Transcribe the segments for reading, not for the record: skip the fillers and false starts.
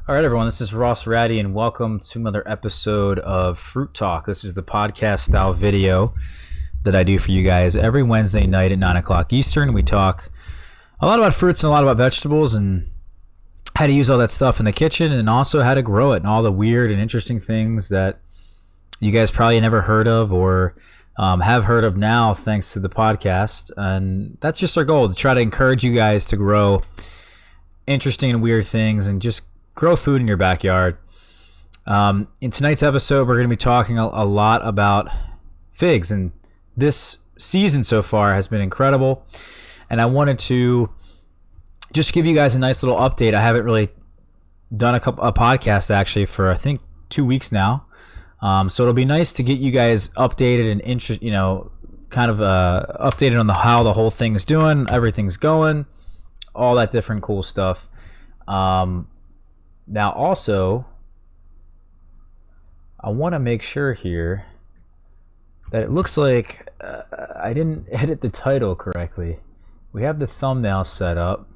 All right, everyone, this is Ross Raddi, and welcome to another episode of Fruit Talk. This is the podcast style video that I do for you guys every Wednesday night at 9 o'clock Eastern. We talk a lot about fruits and a lot about vegetables and how to use all that stuff in the kitchen and also how to grow it and all the weird and interesting things that you guys probably never heard of or have heard of now thanks to the podcast. And that's just our goal, to try to encourage you guys to grow interesting and weird things and just grow food in your backyard. In tonight's episode, we're going to be talking a lot about figs, and this season so far has been incredible, and I wanted to just give you guys a nice little update. I haven't really done a podcast actually for I think 2 weeks now, so it'll be nice to get you guys updated and updated on how the whole thing's doing, everything's going, all that different cool stuff. Now also, I want to make sure here that it looks like I didn't edit the title correctly. We have the thumbnail set up.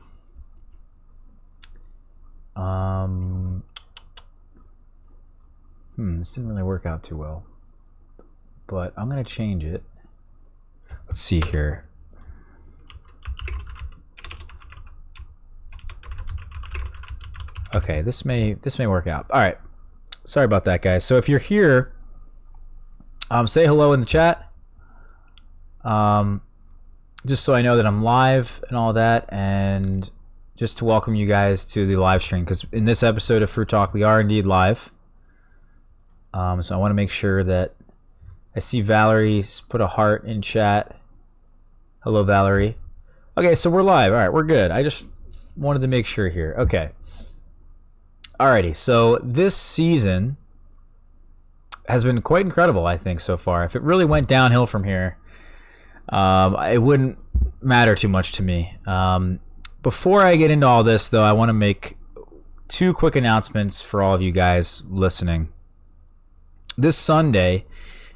This didn't really work out too well, but I'm going to change it. Let's see here. Okay, this may work out. All right, sorry about that, guys. So if you're here, say hello in the chat, just so I know that I'm live and all that, and just to welcome you guys to the live stream, because in this episode of Fruit Talk, we are indeed live. So I want to make sure that I see Valerie's put a heart in chat. Hello, Valerie. Okay, so we're live. All right, we're good. I just wanted to make sure here. Okay. Alrighty, so this season has been quite incredible, I think, so far. If it really went downhill from here, it wouldn't matter too much to me. Before I get into all this, though, I want to make two quick announcements for all of you guys listening. This Sunday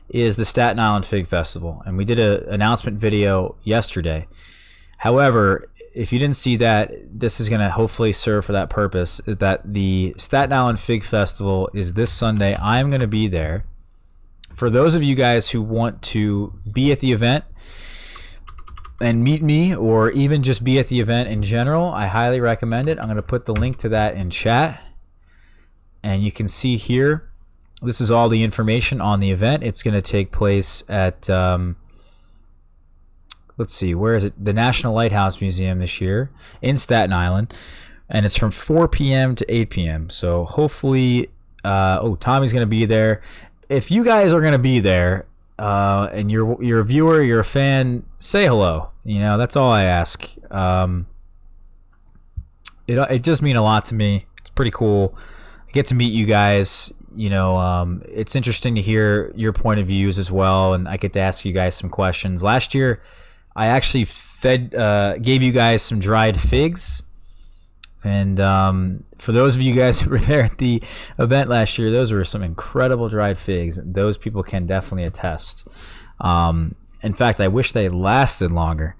is the Staten Island Fig Festival, and we did an announcement video yesterday. However, if you didn't see that, this is going to hopefully serve for that purpose, that the Staten Island Fig Festival is this Sunday. I'm going to be there. For those of you guys who want to be at the event and meet me, or even just be at the event in general, I highly recommend it. I'm going to put the link to that in chat. And you can see here, this is all the information on the event. It's going to take place at... let's see, where is it? The National Lighthouse Museum this year in Staten Island, and it's from 4 p.m. to 8 p.m. So hopefully, Tommy's going to be there. If you guys are going to be there, and you're a viewer, you're a fan, say hello. You know, that's all I ask. It does mean a lot to me. It's pretty cool. I get to meet you guys. You know, it's interesting to hear your point of views as well, and I get to ask you guys some questions. Last year, I actually gave you guys some dried figs, and for those of you guys who were there at the event last year, those were some incredible dried figs. Those people can definitely attest. In fact, I wish they lasted longer.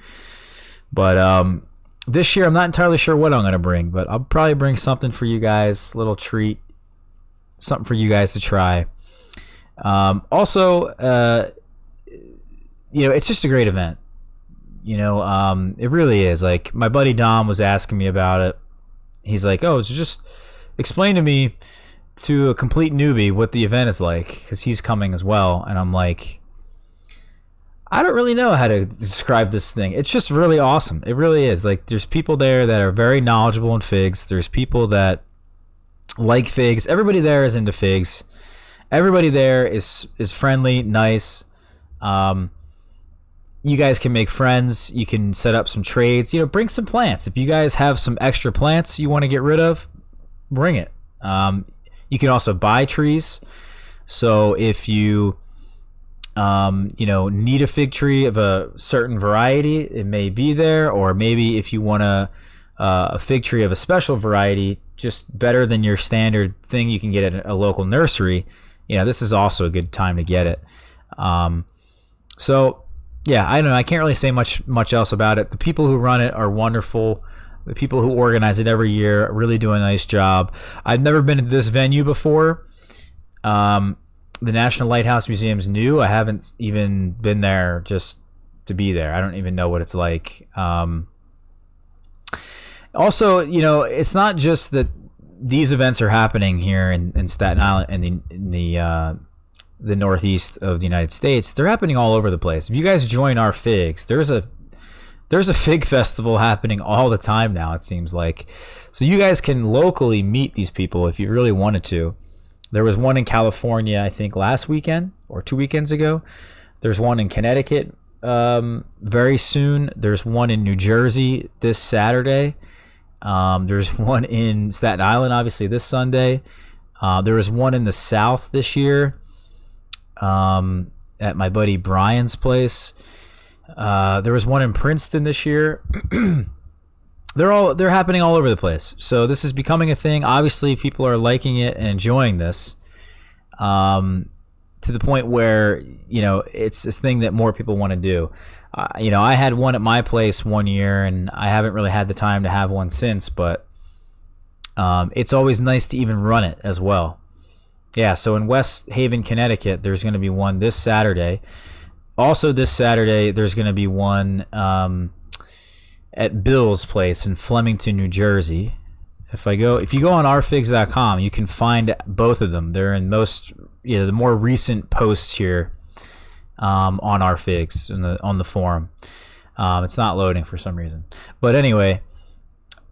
But this year, I'm not entirely sure what I'm going to bring, but I'll probably bring something for you guys, a little treat, something for you guys to try. Also, it's just a great event. It really is. Like, my buddy Dom was asking me about it. He's like, so just explain to me, to a complete newbie, what the event is like, because he's coming as well. And I'm like, I don't really know how to describe this thing. It's just really awesome. It really is. Like, there's people there that are very knowledgeable in figs. There's people that like figs. Everybody there is into figs. Everybody there is friendly, nice. You guys can make friends. You can set up some trades. Bring some plants. If you guys have some extra plants you want to get rid of, bring it. You can also buy trees. So if you need a fig tree of a certain variety, it may be there. Or maybe if you want a fig tree of a special variety, just better than your standard thing you can get at a local nursery, this is also a good time to get it. So yeah, I don't know. I can't really say much else about it. The people who run it are wonderful. The people who organize it every year really do a nice job. I've never been to this venue before. The National Lighthouse Museum's new. I haven't even been there just to be there. I don't even know what it's like. Also, you know, it's not just that these events are happening here in Staten Island and in the northeast of the United States. They're happening all over the place. If you guys join our figs, there's a fig festival happening all the time now, it seems like. So you guys can locally meet these people if you really wanted to. There was one in California, I think, last weekend or 2 weekends ago. There's one in Connecticut very soon. There's one in New Jersey this Saturday. There's one in Staten Island, obviously, this Sunday. There was one in the South this year at my buddy Brian's place. There was one in Princeton this year. They're happening all over the place. So this is becoming a thing. Obviously, people are liking it and enjoying this to the point where, you know, it's this thing that more people want to do. You know, I had one at my place one year, and I haven't really had the time to have one since, but it's always nice to even run it as well. Yeah, so in West Haven, Connecticut, there's going to be one this Saturday. Also this Saturday, there's going to be one at Bill's place in Flemington, New Jersey. If you go on ourfigs.com, you can find both of them. They're in most, you know, the more recent posts here on our figs on the forum. It's not loading for some reason, but anyway,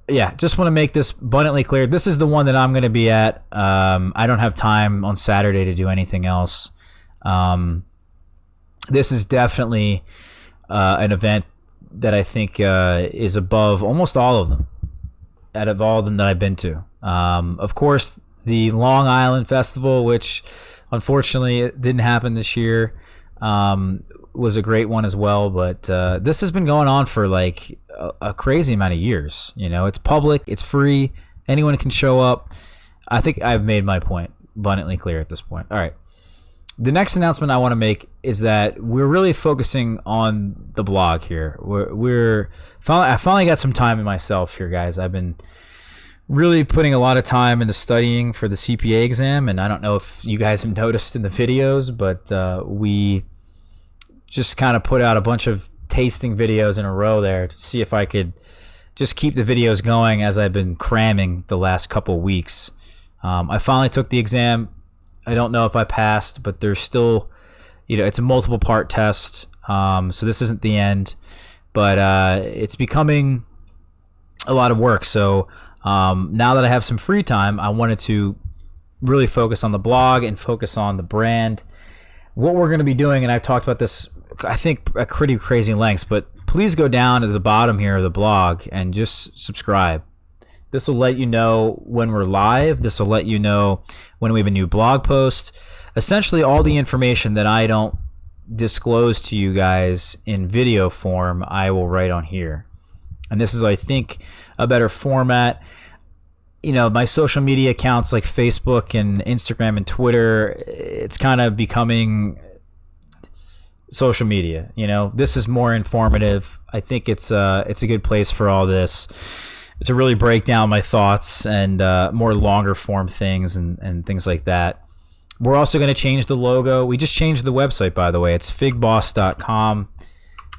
yeah, just want to make this abundantly clear. This is the one that I'm going to be at. I don't have time on Saturday to do anything else. This is definitely an event that I think is above almost all of them, out of all of them that I've been to. Of course, the Long Island Festival, which unfortunately it didn't happen this year, was a great one as well. But this has been going on for like a crazy amount of years. You know, it's public, it's free, anyone can show up. I think I've made my point abundantly clear at this point. All right. The next announcement I want to make is that we're really focusing on the blog here. I finally got some time in myself here, guys. I've been really putting a lot of time into studying for the CPA exam, and I don't know if you guys have noticed in the videos, but we just kind of put out a bunch of tasting videos in a row there to see if I could just keep the videos going as I've been cramming the last couple weeks. I finally took the exam. I don't know if I passed, but there's still, you know, it's a multiple part test. So this isn't the end, but it's becoming a lot of work. So now that I have some free time, I wanted to really focus on the blog and focus on the brand. What we're going to be doing, and I've talked about this, I think, at pretty crazy lengths, but please go down to the bottom here of the blog and just subscribe. This will let you know when we're live. This will let you know when we have a new blog post. Essentially, all the information that I don't disclose to you guys in video form, I will write on here. And this is, I think, a better format. You know, my social media accounts like Facebook and Instagram and Twitter, it's kind of becoming social media. You know, this is more informative. I think it's a good place for all this, to really break down my thoughts and more longer form things and things like that. We're also going to change the logo. We just changed the website, by the way. It's figboss.com.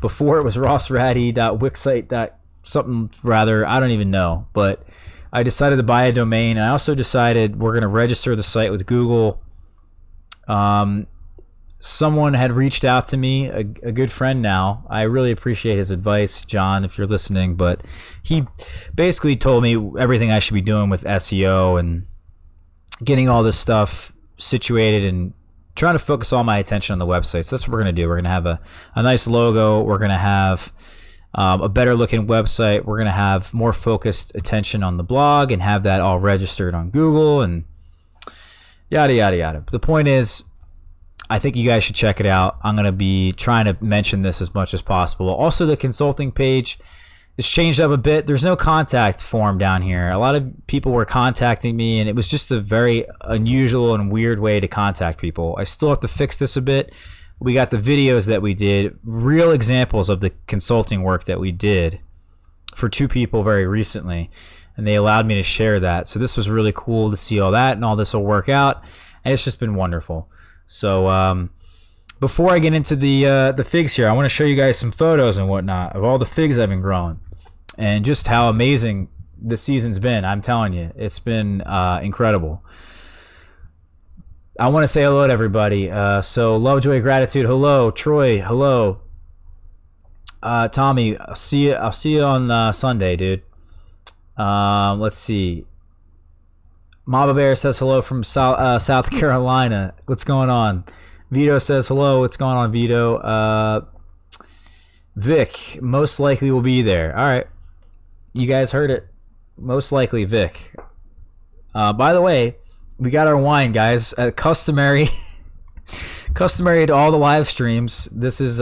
Before it was rossraddi.wixsite.something rather. I don't even know. But I decided to buy a domain. And I also decided we're going to register the site with Google. Someone had reached out to me, a good friend now. I really appreciate his advice, John, if you're listening. But he basically told me everything I should be doing with SEO and getting all this stuff situated and trying to focus all my attention on the website. So that's what we're going to do. We're going to have a nice logo. We're going to have a better looking website. We're going to have more focused attention on the blog and have that all registered on Google and yada, yada, yada. But the point is, I think you guys should check it out. I'm going to be trying to mention this as much as possible. Also, the consulting page is changed up a bit. There's no contact form down here. A lot of people were contacting me, and it was just a very unusual and weird way to contact people. I still have to fix this a bit. We got the videos that we did, real examples of the consulting work that we did for 2 people very recently, and they allowed me to share that. So this was really cool to see all that, and all this will work out, and it's just been wonderful. So before I get into the figs here, I want to show you guys some photos and whatnot of all the figs I've been growing, and just how amazing the season's been. I'm telling you, it's been incredible. I want to say hello to everybody. So love, joy, gratitude. Hello, Troy. Hello, Tommy. I'll see you on Sunday, dude. Let's see. Mama Bear says hello from South Carolina. What's going on? Vito says hello. What's going on, Vito? Vic most likely will be there. All right, you guys heard it. Most likely, Vic. By the way, we got our wine, guys. Customary to all the live streams. This is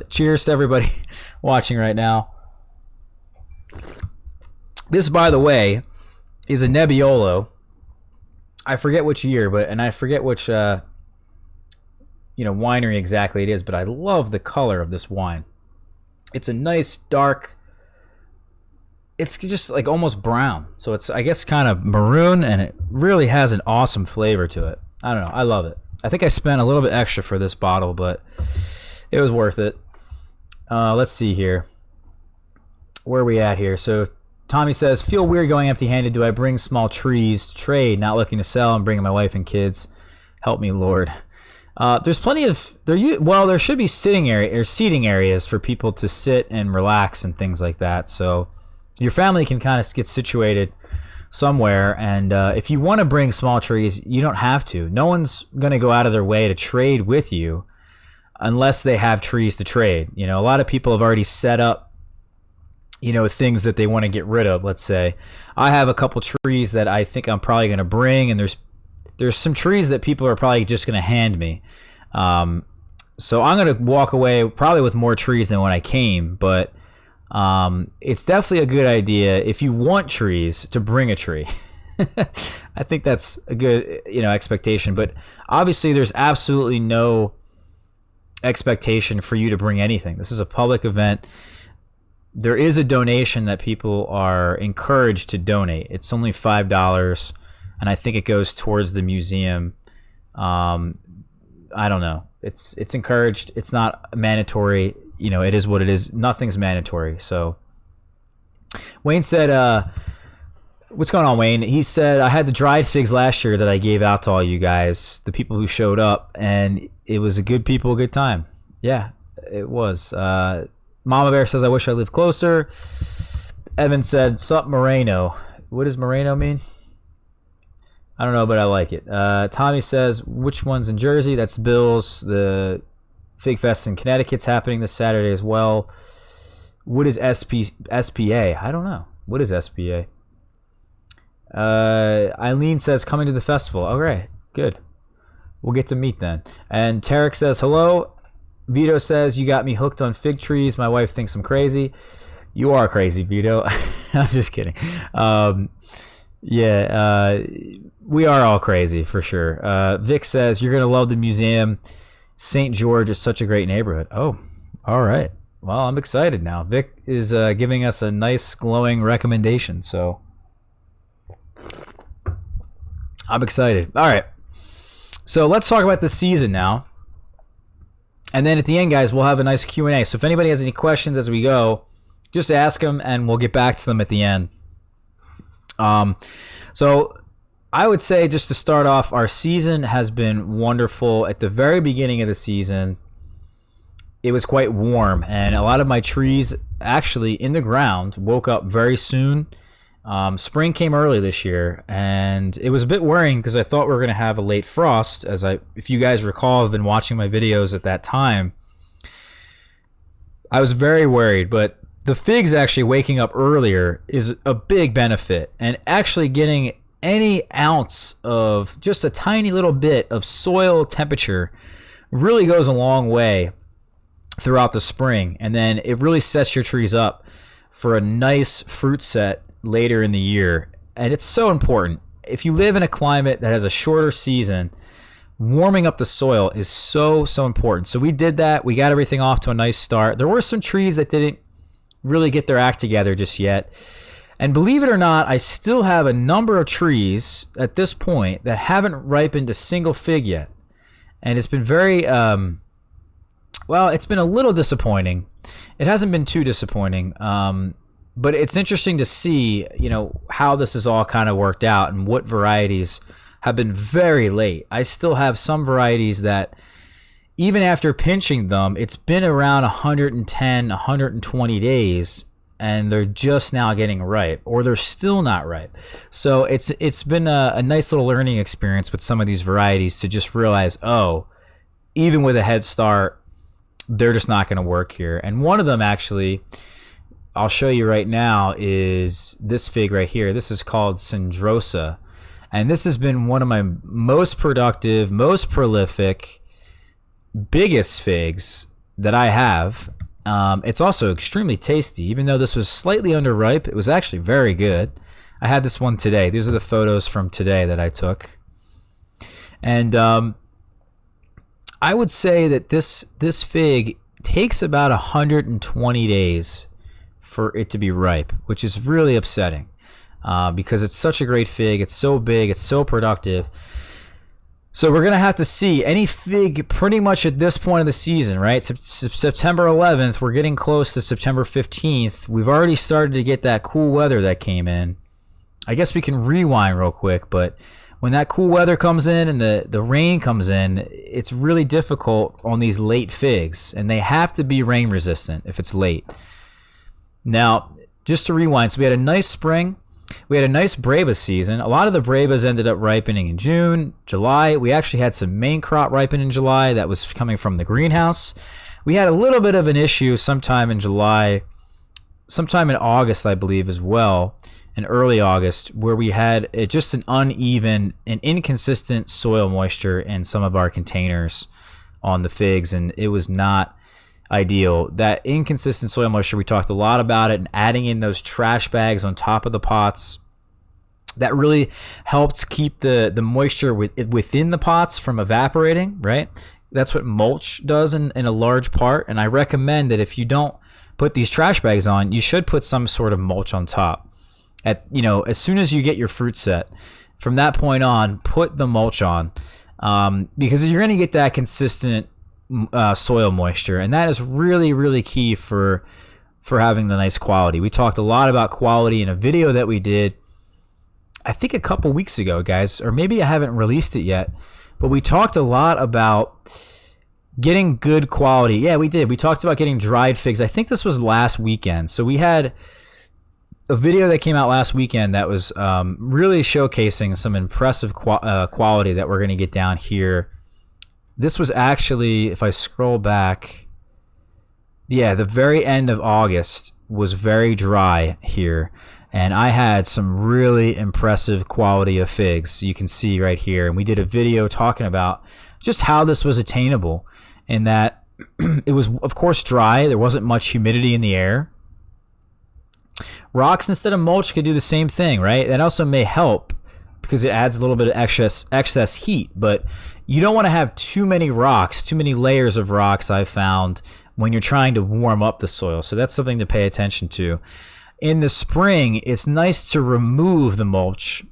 cheers to everybody watching right now. This, by the way, is a Nebbiolo. I forget which year, and I forget which winery exactly it is, but I love the color of this wine. It's a nice dark. It's just like almost brown, so it's, I guess, kind of maroon, and it really has an awesome flavor to it. I don't know, I love it. I think I spent a little bit extra for this bottle, but it was worth it. Let's see here. Where are we at here? So Tommy says, feel weird going empty-handed. Do I bring small trees to trade? Not looking to sell. I'm bringing my wife and kids. Help me, Lord. There's plenty of there should be seating areas for people to sit and relax and things like that. So your family can kind of get situated somewhere, and if you want to bring small trees, you don't have to. No one's going to go out of their way to trade with you unless they have trees to trade. A lot of people have already set up, things that they want to get rid of. Let's say I have a couple trees that I think I'm probably going to bring, and there's some trees that people are probably just going to hand me. So I'm going to walk away probably with more trees than when I came, but it's definitely a good idea if you want trees to bring a tree. I think that's a good, expectation, but obviously there's absolutely no expectation for you to bring anything. This is a public event. There is a donation that people are encouraged to donate. It's only $5, and I think it goes towards the museum. I don't know. It's encouraged. It's not mandatory. It is what it is. Nothing's mandatory. So Wayne said, what's going on, Wayne? He said, I had the dried figs last year that I gave out to all you guys, the people who showed up, and it was a good time. Yeah, it was. Mama Bear says, I wish I lived closer. Evan said, sup Moreno. What does Moreno mean? I don't know, but I like it. Tommy says, which one's in Jersey? That's Bill's. The Fig Fest in Connecticut's happening this Saturday as well. What is SPA? I don't know. What is SPA? Eileen says, coming to the festival. All right, good. We'll get to meet then. And Tarek says, hello. Vito says, you got me hooked on fig trees. My wife thinks I'm crazy. You are crazy, Vito. I'm just kidding. We are all crazy for sure. Vic says, you're going to love the museum. St. George is such a great neighborhood. Oh, all right. Well, I'm excited now. Vic is giving us a nice glowing recommendation, so I'm excited. All right. So let's talk about the season now. And then at the end, guys, we'll have a nice Q&A. So if anybody has any questions as we go, just ask them and we'll get back to them at the end. So I would say, just to start off, our season has been wonderful. At the very beginning of the season, it was quite warm, and a lot of my trees actually in the ground woke up very soon. Spring came early this year, and it was a bit worrying because I thought we were going to have a late frost. If you guys recall, have been watching my videos at that time, I was very worried, but the figs actually waking up earlier is a big benefit, and actually getting any ounce of just a tiny little bit of soil temperature really goes a long way throughout the spring, and then it really sets your trees up for a nice fruit set later in the year. And it's so important. If you live in a climate that has a shorter season, warming up the soil is so important. So we did that. We got everything off to a nice start. There were some trees that didn't really get their act together just yet. And believe it or not, I still have a number of trees at this point that haven't ripened a single fig yet. And it's been very, well, it's been a little disappointing. It hasn't been too disappointing, but it's interesting to see, how this has all kind of worked out and what varieties have been very late. I still have some varieties that, even after pinching them, it's been around 110, 120 days, and they're just now getting ripe, or they're still not ripe. So it's been a nice little learning experience with some of these varieties to just realize, oh, even with a head start, they're just not going to work here. And one of them, actually, I'll show you right now, is this fig right here. This is called Cendrosa, and this has been one of my most productive, most prolific, biggest figs that I have. It's also extremely tasty. Even though this was slightly underripe, it was actually very good. I had this one today. These are the photos from today that I took. And I would say that this fig takes about 120 days for it to be ripe, which is really upsetting because it's such a great fig. It's so big. It's so productive. So we're going to have to see any fig pretty much at this point of the season, right? September 11th, we're getting close to September 15th. We've already started to get that cool weather that came in. I guess we can rewind real quick, but when that cool weather comes in and the rain comes in, it's really difficult on these late figs, and they have to be rain resistant if it's late. Now, just to rewind, so we had a nice spring. We had a nice Breba season. A lot of the Brebas ended up ripening in June, July. We actually had some main crop ripen in July that was coming from the greenhouse. We had a little bit of an issue sometime in July, sometime in August, I believe, as well, in early August, where we had just an uneven and inconsistent soil moisture in some of our containers on the figs, and it was not ideal. That inconsistent soil moisture, we talked a lot about it, and adding in those trash bags on top of the pots, that really helped keep the moisture within the pots from evaporating, right? That's what mulch does in a large part, and I recommend that if you don't put these trash bags on, you should put some sort of mulch on top. As soon as you get your fruit set, from that point on, put the mulch on, because you're going to get that consistent soil moisture, and that is really, really key for having the nice quality. We talked a lot about quality in a video that we did, I think, a couple weeks ago, guys, or maybe I haven't released it yet, but we talked a lot about getting good quality. Yeah, we did. We talked about getting dried figs. I think this was last weekend. So we had a video that came out last weekend that was really showcasing some impressive quality that we're going to get down here. This was actually, if I scroll back, yeah, the very end of August was very dry here, and I had some really impressive quality of figs. You can see right here, and we did a video talking about just how this was attainable, and that it was, of course, dry. There wasn't much humidity in the air. Rocks instead of mulch could do the same thing, right? That also may help because it adds a little bit of excess heat, but you don't want to have too many rocks, too many layers of rocks, I've found, when you're trying to warm up the soil. So that's something to pay attention to. In the spring, it's nice to remove the mulch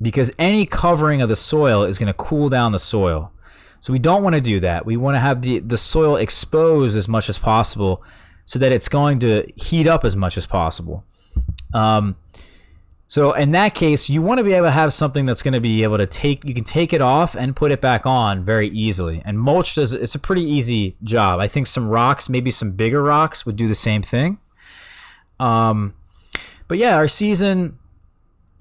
because any covering of the soil is going to cool down the soil. So we don't want to do that. We want to have the soil exposed as much as possible so that it's going to heat up as much as possible. So in that case, you want to be able to have something that's going to be able to you can take it off and put it back on very easily. And mulch it's a pretty easy job. I think some rocks, maybe some bigger rocks, would do the same thing. But yeah, our season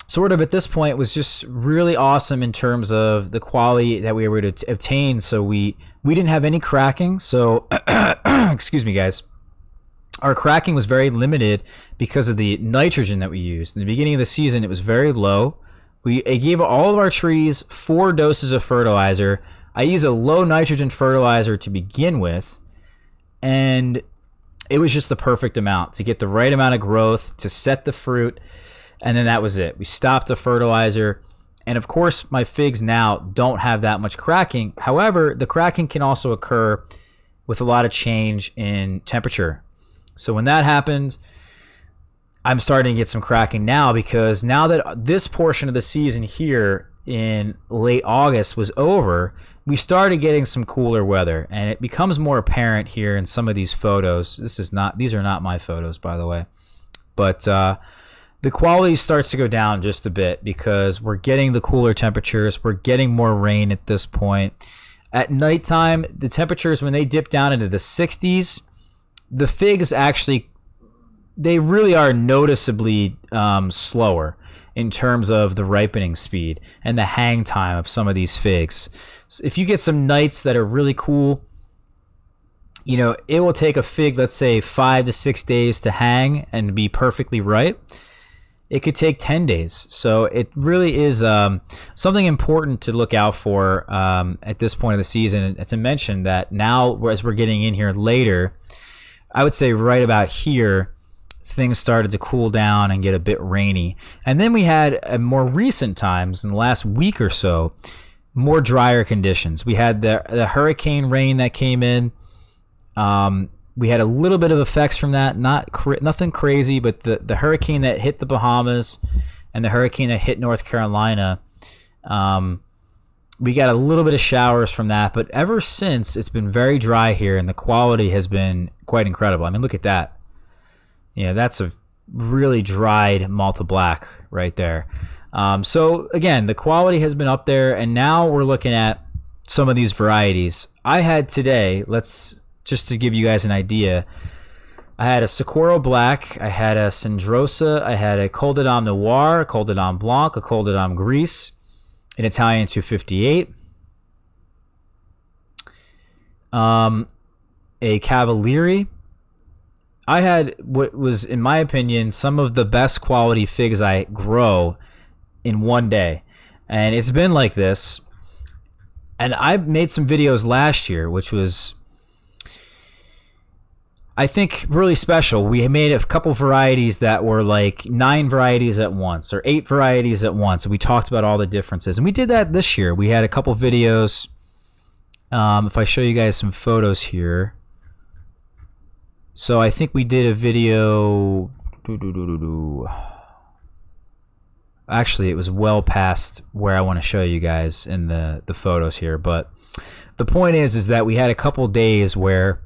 sort of at this point was just really awesome in terms of the quality that we were able to obtain. So we didn't have any cracking. So excuse me, guys. Our cracking was very limited because of the nitrogen that we used. In the beginning of the season, it was very low. It gave all of our trees 4 doses of fertilizer. I used a low nitrogen fertilizer to begin with, and it was just the perfect amount to get the right amount of growth, to set the fruit, and then that was it. We stopped the fertilizer, and of course, my figs now don't have that much cracking. However, the cracking can also occur with a lot of change in temperature. So when that happens, I'm starting to get some cracking now, because now that this portion of the season here in late August was over, we started getting some cooler weather, and it becomes more apparent here in some of these photos. These are not my photos, by the way, but the quality starts to go down just a bit because we're getting the cooler temperatures. We're getting more rain at this point. At nighttime, the temperatures, when they dip down into the 60s, the figs actually, they really are noticeably slower in terms of the ripening speed and the hang time of some of these figs. So if you get some nights that are really cool, you know, it will take a fig, let's say 5 to 6 days to hang and be perfectly ripe. It could take 10 days. So it really is something important to look out for at this point of the season. And to mention that now, as we're getting in here later, I would say right about here, things started to cool down and get a bit rainy. And then we had more recent times, in the last week or so, more drier conditions. We had the hurricane rain that came in. We had a little bit of effects from that, nothing crazy, but the hurricane that hit the Bahamas and the hurricane that hit North Carolina, we got a little bit of showers from that. But ever since, it's been very dry here, and the quality has been quite incredible. I mean, look at that. You know, that's a really dried Malta Black right there. So again, the quality has been up there, and now we're looking at some of these varieties. I had today, just to give you guys an idea, I had a Sakura Black, I had a Cendrosa, I had a Col de Dame Noir, a Col de Dame Blanc, a Col de Dame Gris, an Italian 258, a Cavaliere. I had what was, in my opinion, some of the best quality figs I grow in one day. And it's been like this. And I made some videos last year, which was, I think, really special. We made a couple varieties that were like 9 varieties at once or 8 varieties at once. And we talked about all the differences. And we did that this year. We had a couple videos. If I show you guys some photos here. So I think we did a video. Actually, it was well past where I want to show you guys in the photos here. But the point is that we had a couple days where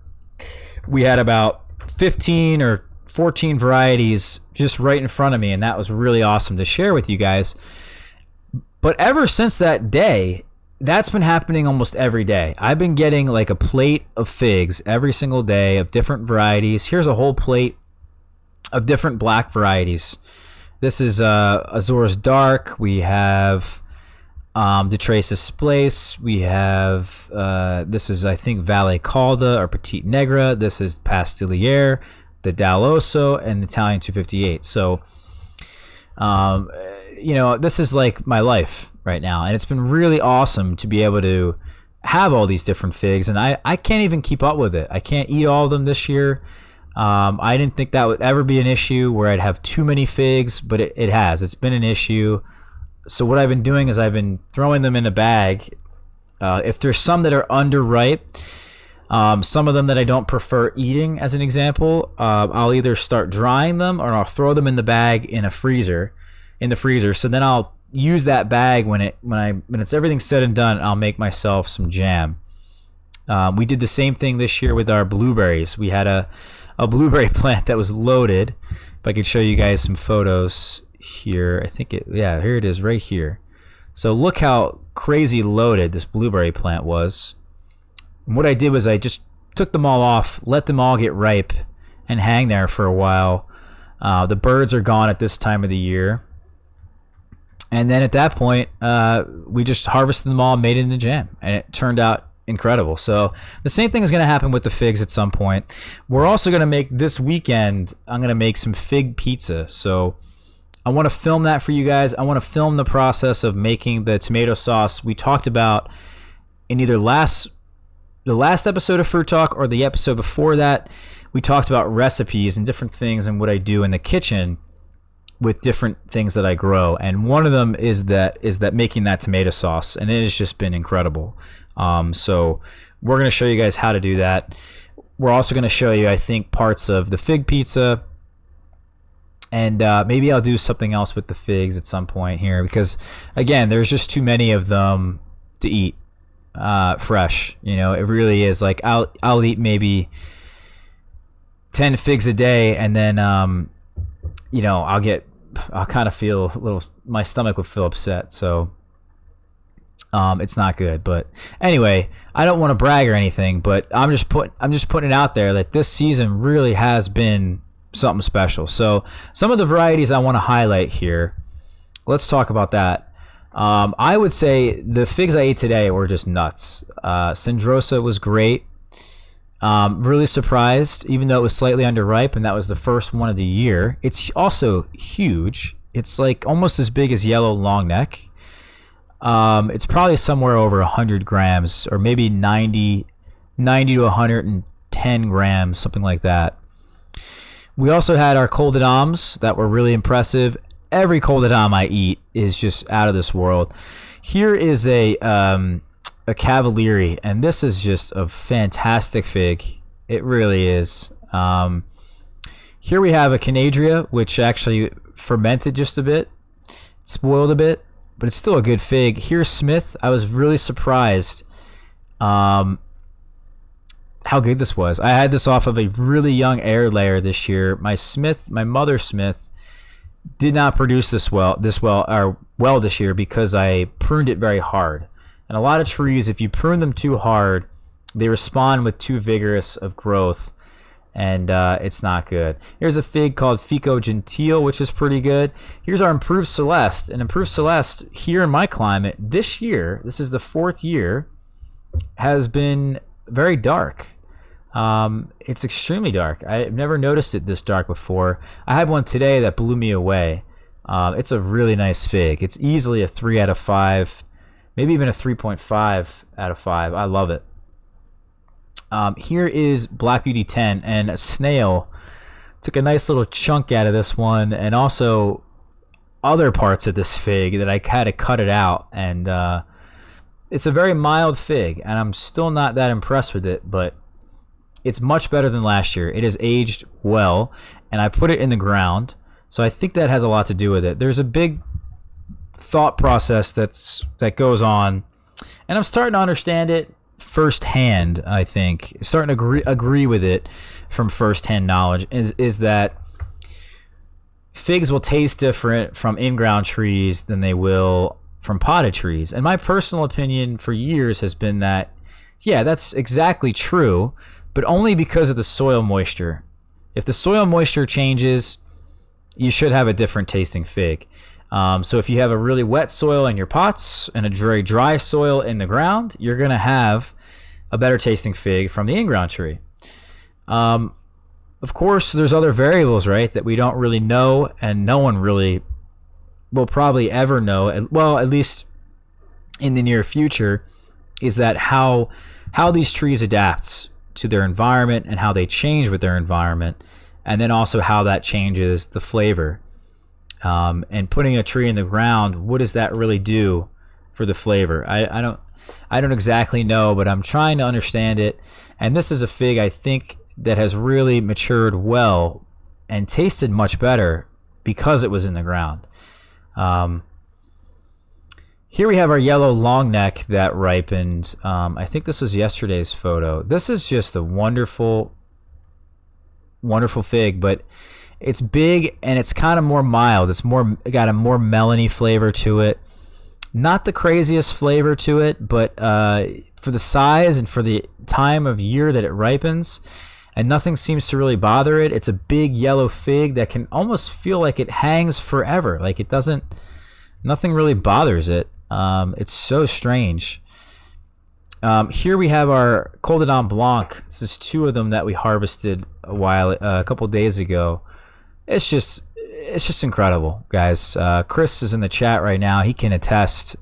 we had about 15 or 14 varieties just right in front of me, and that was really awesome to share with you guys. But ever since that day, that's been happening almost every day. I've been getting like a plate of figs every single day of different varieties. Here's a whole plate of different black varieties. This is Azores Dark. We have De Traces Place. We have, this is, I think, Valle Calda or Petite Negra. This is Pastiliere, the Daloso, and the Italian 258. So, you know, this is like my life right now, and it's been really awesome to be able to have all these different figs, and I can't even keep up with it. I can't eat all of them this year. I didn't think that would ever be an issue where I'd have too many figs, but it has. It's been an issue. So what I've been doing is I've been throwing them in a bag. If there's some that are underripe, some of them that I don't prefer eating, as an example, I'll either start drying them or I'll throw them in the bag in the freezer. So then I'll use that bag when it's everything said and done. I'll make myself some jam. We did the same thing this year with our blueberries. We had a blueberry plant that was loaded. If I could show you guys some photos here, I think here it is right here. So look how crazy loaded this blueberry plant was. And what I did was I just took them all off, let them all get ripe and hang there for a while. The birds are gone at this time of the year. And then at that point, we just harvested them all and made it into jam. And it turned out incredible. So the same thing is going to happen with the figs at some point. We're also going to make this weekend, I'm going to make some fig pizza. So I want to film that for you guys. I want to film the process of making the tomato sauce we talked about in either the last episode of Fruit Talk or the episode before that. We talked about recipes and different things and what I do in the kitchen with different things that I grow, and one of them is that making that tomato sauce, and it has just been incredible. So we're going to show you guys how to do that. We're also going to show you, I think, parts of the fig pizza And maybe I'll do something else with the figs at some point here, because again, there's just too many of them to eat fresh. You know, it really is. Like I'll eat maybe 10 figs a day, and then you know, I'll kind of feel a little, my stomach will feel upset. So it's not good. But anyway, I don't want to brag or anything, but I'm just putting it out there that this season really has been something special. So some of the varieties I want to highlight here, let's talk about that. I would say the figs I ate today were just nuts. Cendrosa was great. Really surprised, even though it was slightly underripe, and that was the first one of the year. It's also huge. It's like almost as big as yellow long neck. It's probably somewhere over 100 grams, or maybe 90 to 110 grams, something like that. We also had our Col de Dames that were really impressive. Every Col de Dame I eat is just out of this world. Here is a Cavaliere, and this is just a fantastic fig. It really is. Here we have a Canadria, which actually fermented just a bit, spoiled a bit, but it's still a good fig. Here's Smith. I was really surprised how good this was. I had this off of a really young air layer this year. My mother Smith, did not produce this well this year because I pruned it very hard. And a lot of trees, if you prune them too hard, they respond with too vigorous of growth, and it's not good. Here's a fig called Fico Gentile, which is pretty good. Here's our Improved Celeste. And Improved Celeste, here in my climate, this year, this is the 4th year, has been very dark. It's extremely dark. I've never noticed it this dark before. I had one today that blew me away. It's a really nice fig. It's easily a 3 out of 5, maybe even a 3.5 out of 5. I love it. Here is Black Beauty 10, and a snail took a nice little chunk out of this one, and also other parts of this fig that I had to cut it out. And it's a very mild fig, and I'm still not that impressed with it, but it's much better than last year. It has aged well, and I put it in the ground, so I think that has a lot to do with it. There's a big thought process that goes on, and I'm starting to understand it firsthand. I think starting to agree with it from firsthand knowledge is that figs will taste different from in-ground trees than they will from potted trees. And my personal opinion for years has been that, yeah, that's exactly true, but only because of the soil moisture. If the soil moisture changes, you should have a different tasting fig. So if you have a really wet soil in your pots and a very dry soil in the ground, you're going to have a better tasting fig from the in-ground tree. Of course, there's other variables, right, that we don't really know, and no one really will probably ever know, well, at least in the near future, is that how these trees adapt to their environment and how they change with their environment, and then also how that changes the flavor. And putting a tree in the ground, what does that really do for the flavor? I don't exactly know, but I'm trying to understand it. And this is a fig, I think, that has really matured well and tasted much better because it was in the ground. Here we have our yellow long neck that ripened. I think this was yesterday's photo. This is just a wonderful, wonderful fig, but it's big and it's kind of more mild. It's got a more melony flavor to it. Not the craziest flavor to it, but for the size and for the time of year that it ripens, and nothing seems to really bother it. It's a big yellow fig that can almost feel like it hangs forever. Like it doesn't, nothing really bothers it. It's so strange. Here we have our Col de Dame Blanc. This is 2 of them that we harvested a couple days ago. It's just incredible, guys. Chris is in the chat right now. He can attest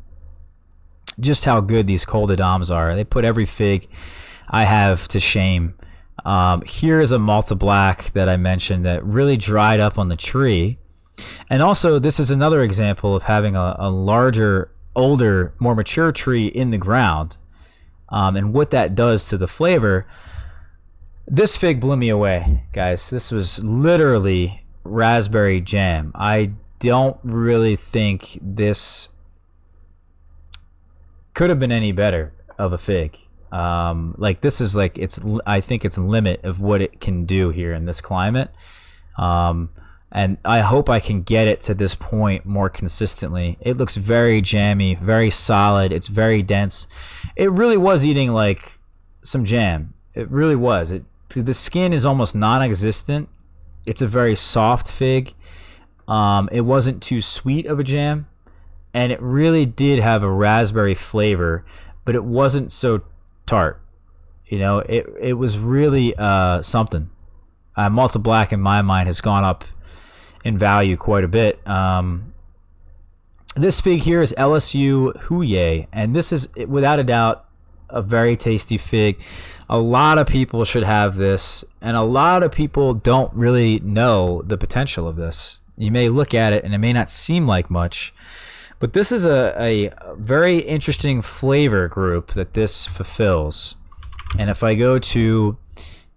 just how good these Col de Dames are. They put every fig I have to shame. Here is a Malta Black that I mentioned that really dried up on the tree. And also, this is another example of having a larger, older, more mature tree in the ground, and what that does to the flavor. This fig blew me away, guys. This was literally raspberry jam. I don't really think this could have been any better of a fig. Like this is like I think it's a limit of what it can do here in this climate. And I hope I can get it to this point more consistently. It looks very jammy, very solid. It's very dense. It really was eating like some jam. It really was. The skin is almost non-existent. It's a very soft fig. It wasn't too sweet of a jam, and it really did have a raspberry flavor, but it wasn't so tart. You know, it was really something. Malta Black in my mind has gone up in value quite a bit. This fig here is Lsu Tigers, and this is without a doubt a very tasty fig. A lot of people should have this, and a lot of people don't really know the potential of this. You may look at it and it may not seem like much, but this is a very interesting flavor group that this fulfills. And if I go to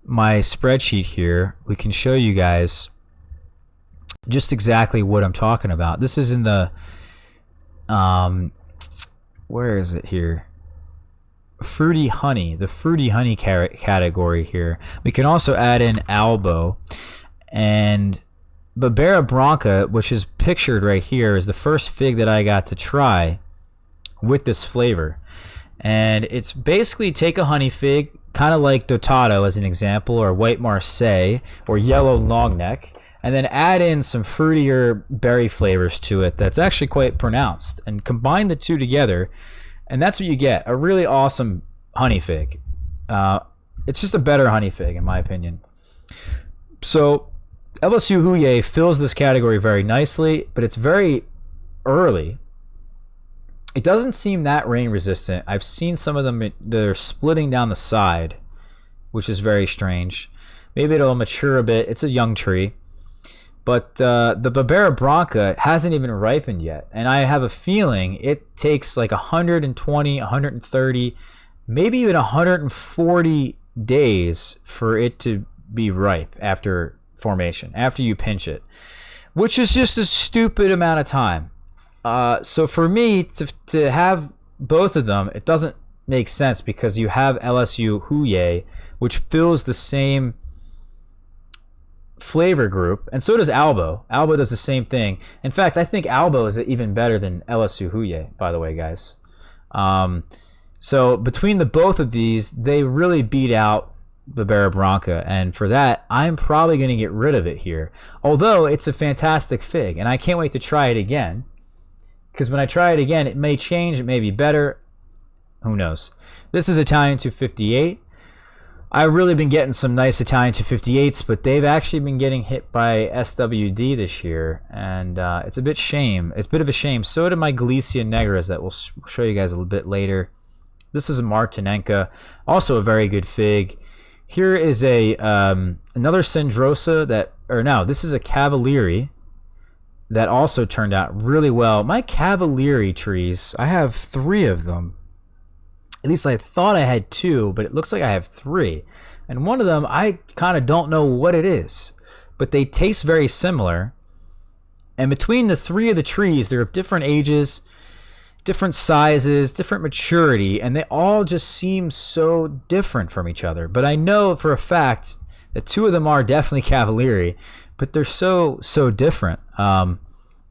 my spreadsheet here, we can show you guys just exactly what I'm talking about. This is in the where is it here? Fruity honey, the fruity honey category here. We can also add in Albo, and Barbera Branca, which is pictured right here, is the first fig that I got to try with this flavor. And it's basically take a honey fig, kind of like Dotado as an example, or White Marseille, or Yellow Longneck, and then add in some fruitier berry flavors to it that's actually quite pronounced, and combine the two together, and that's what you get, a really awesome honey fig. It's just a better honey fig in my opinion. So Lsu Tigers fills this category very nicely, but it's very early. It doesn't seem that rain resistant. I've seen some of them, they're splitting down the side, which is very strange. Maybe it'll mature a bit. It's a young tree. But the Barbera Branca hasn't even ripened yet. And I have a feeling it takes like 120, 130, maybe even 140 days for it to be ripe after formation, after you pinch it, which is just a stupid amount of time. So for me to have both of them, it doesn't make sense, because you have Lsu Tigers, which fills the same flavor group, and so does Albo. Albo does the same thing. In fact, I think Albo is even better than Lsu Tigers, by the way, guys. So between the both of these, they really beat out the Barbera Branca, and for that, I'm probably going to get rid of it here. Although it's a fantastic fig, and I can't wait to try it again, because when I try it again, it may change, it may be better. Who knows? This is Italian 258. I've really been getting some nice Italian 258s, but they've actually been getting hit by SWD this year, and it's a bit of a shame. So did my Galicia Negras that we'll show you guys a little bit later. This is a Martinenca, also a very good fig. Here is a another Cendrosa this is a Cavaliere that also turned out really well. My Cavaliere trees, I have 3 of them. At least I thought I had 2, but it looks like I have 3. And one of them, I kind of don't know what it is, but they taste very similar. And between the 3 of the trees, they're of different ages, different sizes, different maturity, and they all just seem so different from each other. But I know for a fact that 2 of them are definitely Cavaliere, but they're so different.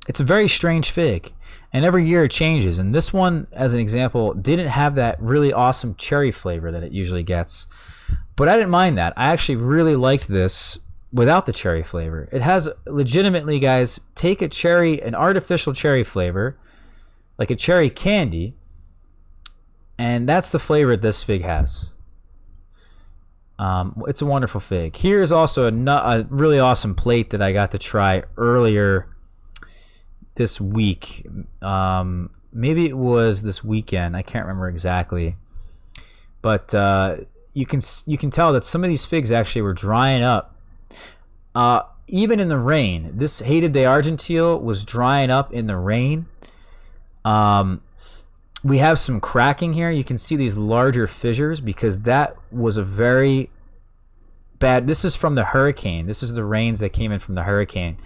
It's a very strange fig, and every year it changes. And this one, as an example, didn't have that really awesome cherry flavor that it usually gets, but I didn't mind that. I actually really liked this without the cherry flavor. It has legitimately, guys, take an artificial cherry flavor, like a cherry candy, and that's the flavor this fig has. It's a wonderful fig. Here's also a really awesome plate that I got to try earlier this week. Maybe it was this weekend. I can't remember exactly. But you can tell that some of these figs actually were drying up. Even in the rain. This Hated de Argentile was drying up in the rain. We have some cracking here. You can see these larger fissures because that was a very bad. This is from the hurricane. This is the rains that came in from the hurricane.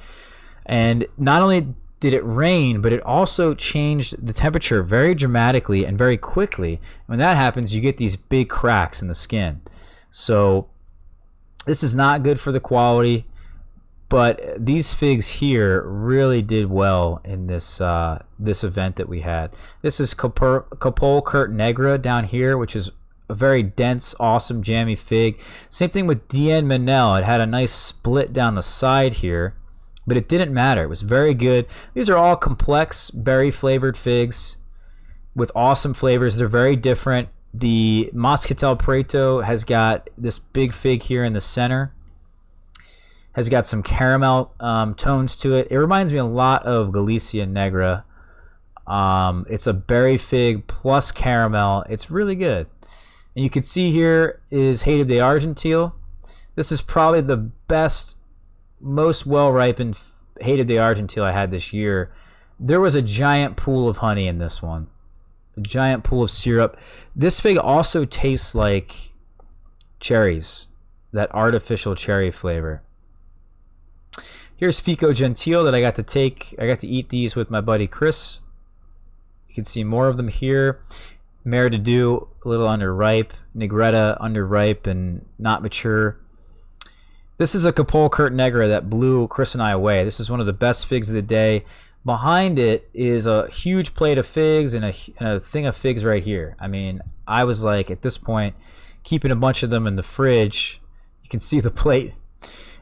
And not only did it rain, but it also changed the temperature very dramatically and very quickly. When that happens, you get these big cracks in the skin. So this is not good for the quality, but these figs here really did well in this this event that we had. This is Copole Curt Negra down here, which is a very dense, awesome, jammy fig. Same thing with Dien Manel. It had a nice split down the side here, but it didn't matter. It was very good. These are all complex, berry flavored figs with awesome flavors. They're very different. The Moscatel Preto has got this big fig here in the center. Has got some caramel tones to it. It reminds me a lot of Galicia Negra. It's a berry fig plus caramel. It's really good. And you can see here is Hated de Argentile. This is probably the best, most well-ripened Hated de Argentile I had this year. There was a giant pool of honey in this one. A giant pool of syrup. This fig also tastes like cherries, that artificial cherry flavor. Here's Fico Gentile that I got to take. I got to eat these with my buddy Chris. You can see more of them here. Mare de Dieu, a little underripe. Negretta, underripe and not mature. This is a Copole Curt Negra that blew Chris and I away. This is one of the best figs of the day. Behind it is a huge plate of figs and a thing of figs right here. I mean, I was like, at this point, keeping a bunch of them in the fridge. You can see the plate.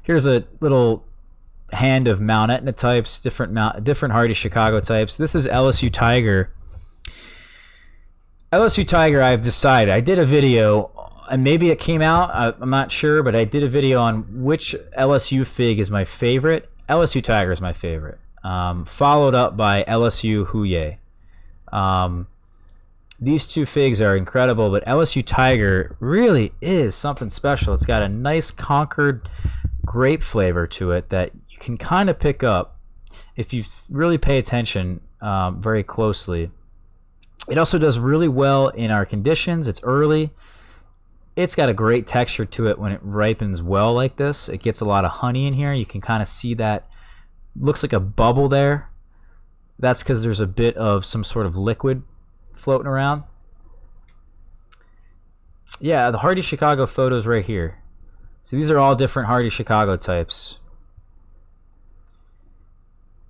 Here's a little hand of Mount Etna types, different Hardy Chicago types. This is Lsu Tiger. Lsu Tiger, I've decided. I did a video, and maybe it came out, I'm not sure, but I did a video on which LSU fig is my favorite. Lsu Tiger is my favorite. Followed up by Lsu Huye. These two figs are incredible, but Lsu Tiger really is something special. It's got a nice Concord grape flavor to it that you can kind of pick up if you really pay attention very closely. It also does really well in our conditions. It's early. It's got a great texture to it when it ripens well like this. It gets a lot of honey in here. You can kind of see that. Looks like a bubble there. That's because there's a bit of some sort of liquid floating around. Yeah, the Hardy Chicago photos right here. So these are all different Hardy Chicago types.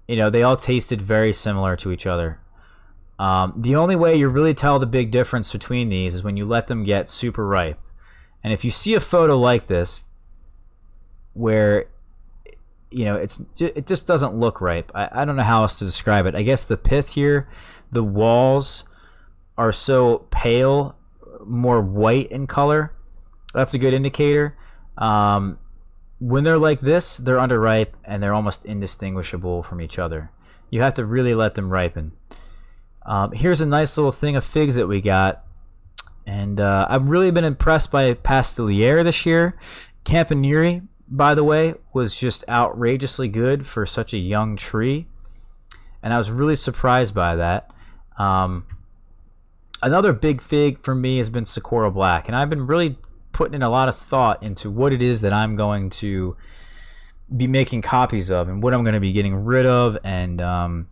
You know, they all tasted very similar to each other. The only way you really tell the big difference between these is when you let them get super ripe. And if you see a photo like this, where, you know, it just doesn't look ripe. I don't know how else to describe it. I guess the pith here, the walls are so pale, more white in color. That's a good indicator. When they're like this, they're underripe and they're almost indistinguishable from each other. You have to really let them ripen. Here's a nice little thing of figs that we got. And I've really been impressed by Pasteliere this year. Campanile, by the way, was just outrageously good for such a young tree. And I was really surprised by that. Another big fig for me has been Sakura Black. And I've been really putting in a lot of thought into what it is that I'm going to be making copies of and what I'm going to be getting rid of. And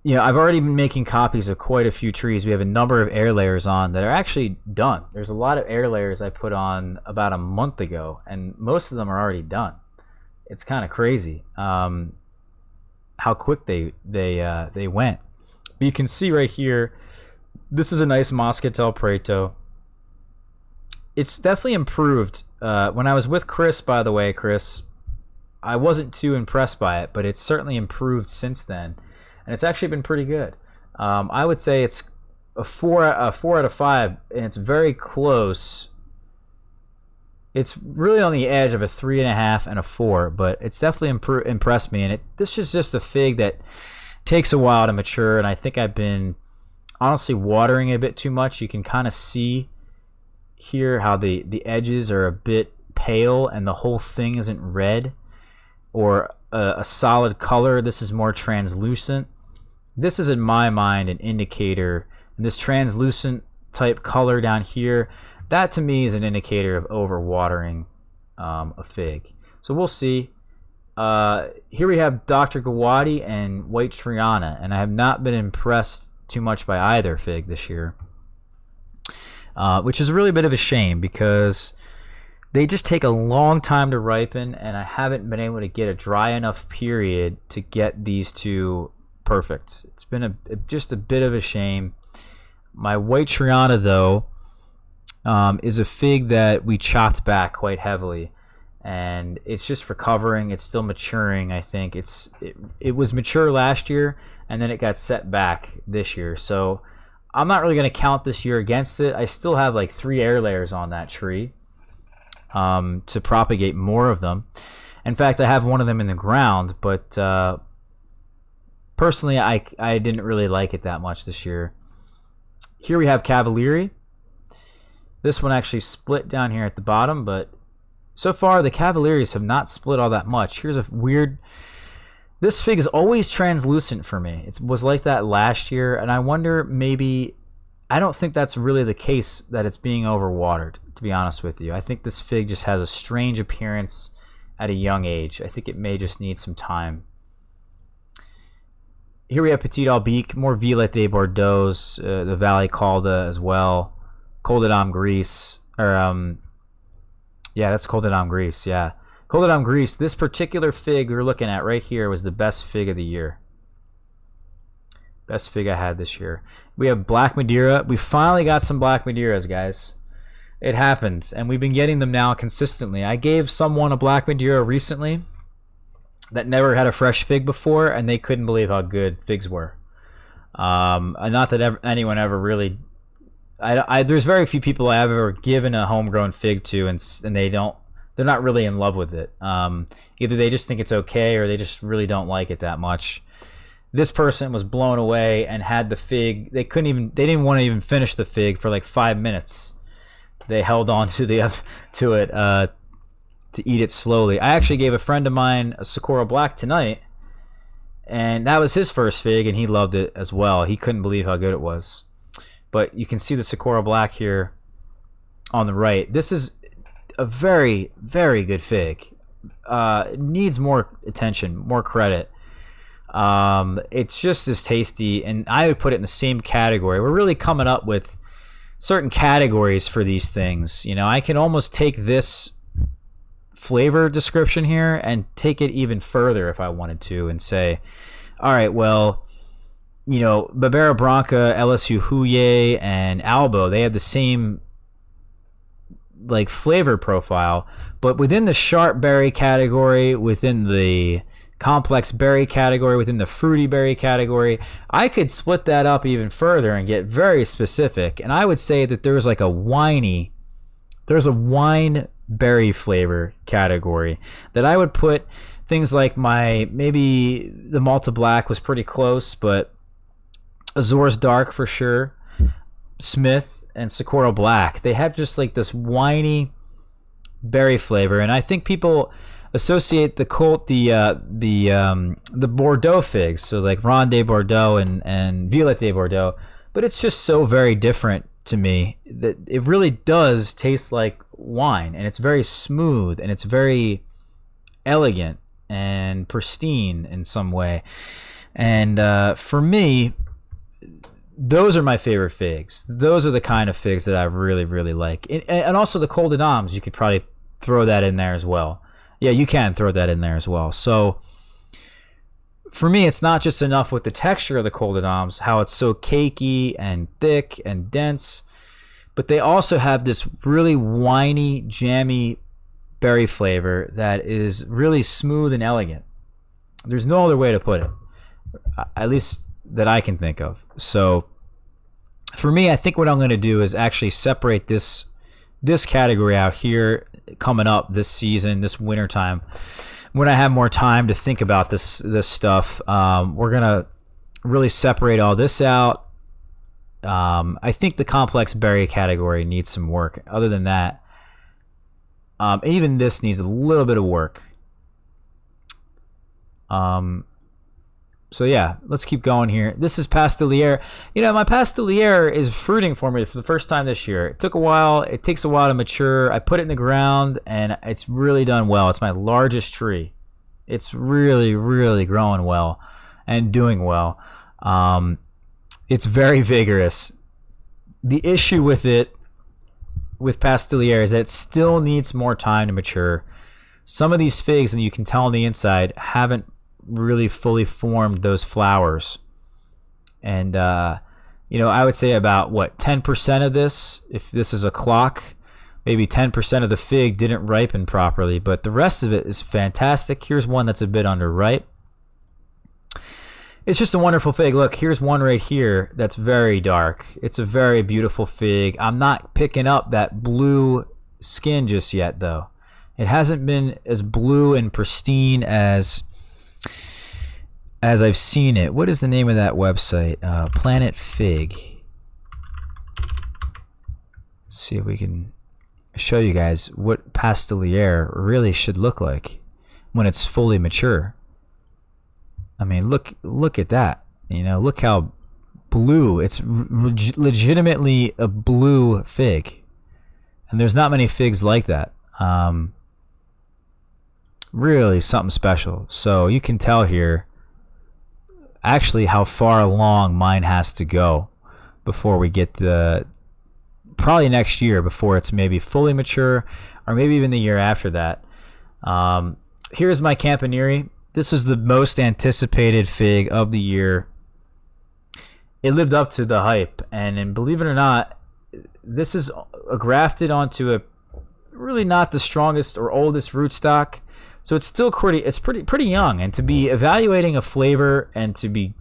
you know, I've already been making copies of quite a few trees. We have a number of air layers on that are actually done. There's a lot of air layers I put on about a month ago, and most of them are already done. It's kind of crazy how quick they went. But you can see right here, this is a nice Moscatel Preto. It's definitely improved. When I was with Chris, by the way, Chris, I wasn't too impressed by it, but it's certainly improved since then. And it's actually been pretty good. I would say it's a 4 out of 5, and it's very close. It's really on the edge of a 3.5 and a 4, but it's definitely impressed me. And this is just a fig that takes a while to mature, and I think I've been honestly watering it a bit too much. You can kind of see here how the edges are a bit pale, and the whole thing isn't red or a solid color. This is more translucent. This is, in my mind, an indicator. And this translucent type color down here, that to me is an indicator of overwatering a fig. So we'll see. Here we have Dr. Gawadi and White Triana, and I have not been impressed too much by either fig this year, which is really a bit of a shame because they just take a long time to ripen, and I haven't been able to get a dry enough period to get these two perfect. It's been just a bit of a shame. My White Triana, though, is a fig that we chopped back quite heavily, and it's just recovering. It's still maturing. I think it was mature last year, and then it got set back this year. So I'm not really going to count this year against it. I still have like 3 air layers on that tree to propagate more of them. In fact, I have one of them in the ground, but personally, I didn't really like it that much this year. Here we have Cavaliere. This one actually split down here at the bottom, but so far the Cavalieres have not split all that much. Here's a weird... This fig is always translucent for me. It was like that last year, and I wonder maybe... I don't think that's really the case, that it's being overwatered, to be honest with you. I think this fig just has a strange appearance at a young age. I think it may just need some time. Here we have Petit Albique, more Violette De Bordeaux, the Valley Calda as well. Col de Dame Gris, or yeah, that's Col de Dame Gris, yeah. Col de Dame Gris, this particular fig we're looking at right here was the best fig of the year. Best fig I had this year. We have Black Madeira. We finally got some Black Madeiras, guys. It happens, and we've been getting them now consistently. I gave someone a Black Madeira recently that never had a fresh fig before, and they couldn't believe how good figs were. Not that anyone ever really... there's very few people I've ever given a homegrown fig to, and they're not really in love with it. Either they just think it's okay, or they just really don't like it that much. This person was blown away and had the fig. They didn't want to even finish the fig for like 5 minutes. They held on to it to eat it slowly. I actually gave a friend of mine a Sakura Black tonight, and that was his first fig, and he loved it as well. He couldn't believe how good it was. But you can see the Sakura Black here on the right. This is a very, very good fig. It needs more attention, more credit. It's just as tasty, and I would put it in the same category. We're really coming up with certain categories for these things. You know, I can almost take this flavor description here and take it even further if I wanted to, and say, all right, well, you know, Barbera Branca, LSU Huye, and Albo, they have the same like flavor profile, but within the sharp berry category, within the complex berry category, within the fruity berry category, I could split that up even further and get very specific. And I would say that there's like a wine berry flavor category that I would put things like maybe the Malta Black was pretty close, but Azores Dark for sure, Smith, and Sakura Black, they have just like this winey berry flavor, and I think people associate the Bordeaux figs, so like Raddi de Bordeaux and Violette de Bordeaux, but it's just so very different to me that it really does taste like wine, and it's very smooth, and it's very elegant and pristine in some way. And for me, those are my favorite figs. Those are the kind of figs that I really, really like. And also the Col de Dames, you could probably throw that in there as well. Yeah, you can throw that in there as well. So for me, it's not just enough with the texture of the Col de Dames, how it's so cakey and thick and dense, but they also have this really winey, jammy berry flavor that is really smooth and elegant. There's no other way to put it, at least that I can think of. So for me, I think what I'm going to do is actually separate this category out here coming up this season, this winter time, when I have more time to think about this stuff. We're going to really separate all this out. I think the complex berry category needs some work. Other than that, even this needs a little bit of work. So yeah, let's keep going here. This is Pasteliere. You know, my Pasteliere is fruiting for me for the first time this year. It took a while. It takes a while to mature. I put it in the ground, and it's really done well. It's my largest tree. It's really, really growing well and doing well. It's very vigorous. The issue with it, with Pasteliere, is that it still needs more time to mature. Some of these figs, and you can tell on the inside, haven't really fully formed those flowers. And you know, I would say about what, 10% of this, if this is a clock, maybe 10% of the fig didn't ripen properly, but the rest of it is fantastic. Here's one that's a bit underripe. It's just a wonderful fig. Look, here's one right here that's very dark. It's a very beautiful fig. I'm not picking up that blue skin just yet, though. It hasn't been as blue and pristine as I've seen it. What is the name of that website? Planet Fig. Let's see if we can show you guys what Pasteliere really should look like when it's fully mature. I mean, look at that. You know, look how blue. It's legitimately a blue fig, and there's not many figs like that. Really something special. So you can tell here actually how far along mine has to go before we get the, probably next year before it's maybe fully mature, or maybe even the year after that. Here's my Campanile. This is the most anticipated fig of the year. It lived up to the hype, and believe it or not, this is grafted onto a really not the strongest or oldest rootstock, so it's still pretty young. And to be evaluating a flavor and to be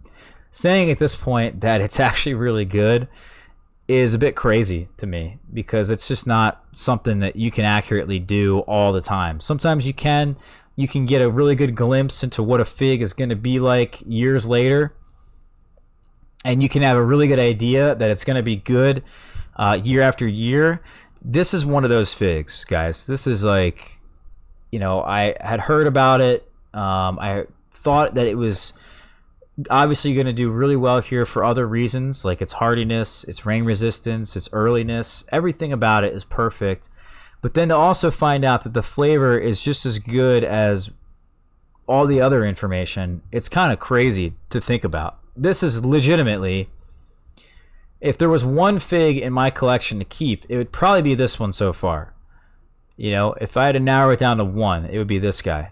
saying at this point that it's actually really good is a bit crazy to me, because it's just not something that you can accurately do all the time. Sometimes you can get a really good glimpse into what a fig is going to be like years later, and you can have a really good idea that it's going to be good year after year. This is one of those figs, guys. This is like, you know, I had heard about it. I thought that it was obviously going to do really well here for other reasons, like its hardiness, its rain resistance, its earliness. Everything about it is perfect. But then to also find out that the flavor is just as good as all the other information, it's kind of crazy to think about. This is legitimately, if there was one fig in my collection to keep, it would probably be this one so far. You know, if I had to narrow it down to one, it would be this guy.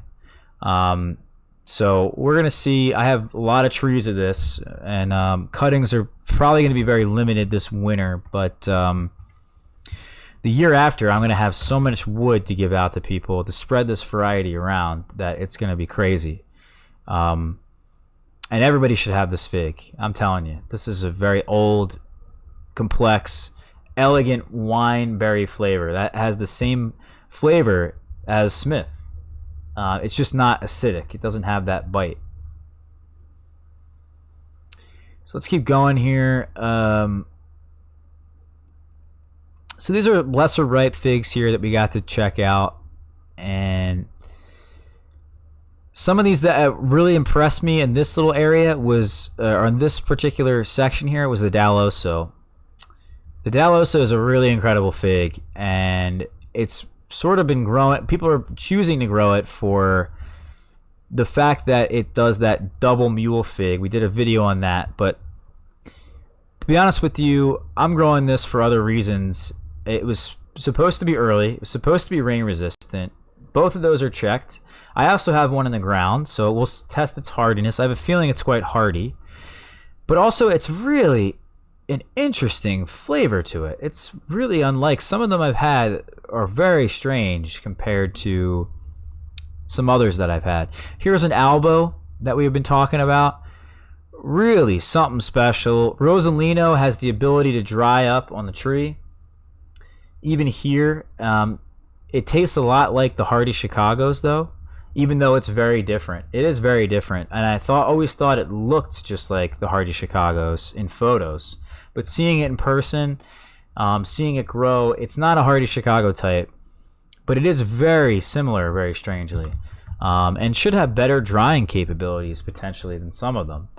So we're going to see. I have a lot of trees of this, and cuttings are probably going to be very limited this winter, but the year after, I'm going to have so much wood to give out to people to spread this variety around that it's going to be crazy. And everybody should have this fig. I'm telling you, this is a very old, complex, elegant wine berry flavor that has the same flavor as Smith. It's just not acidic. It doesn't have that bite. So let's keep going here. So these are lesser ripe figs here that we got to check out, and some of these that really impressed me in this little area was, or in this particular section here, was the Dalloso. The Dalloso is a really incredible fig, and it's sort of been growing. People are choosing to grow it for the fact that it does that double mule fig. We did a video on that, but to be honest with you, I'm growing this for other reasons. It was supposed to be early. It was supposed to be rain resistant. Both of those are checked. I also have one in the ground, so we'll test its hardiness. I have a feeling it's quite hardy, but also it's really an interesting flavor to it. It's really unlike some of them I've had, are very strange compared to some others that I've had. Here's an Albo that we've been talking about. Really something special. Rosalino has the ability to dry up on the tree. Even here, it tastes a lot like the Hardy Chicagos, though, even though it's very different. It is very different, and I always thought it looked just like the Hardy Chicagos in photos. But seeing it in person, seeing it grow, it's not a Hardy Chicago type, but it is very similar, very strangely. and should have better drying capabilities potentially than some of them.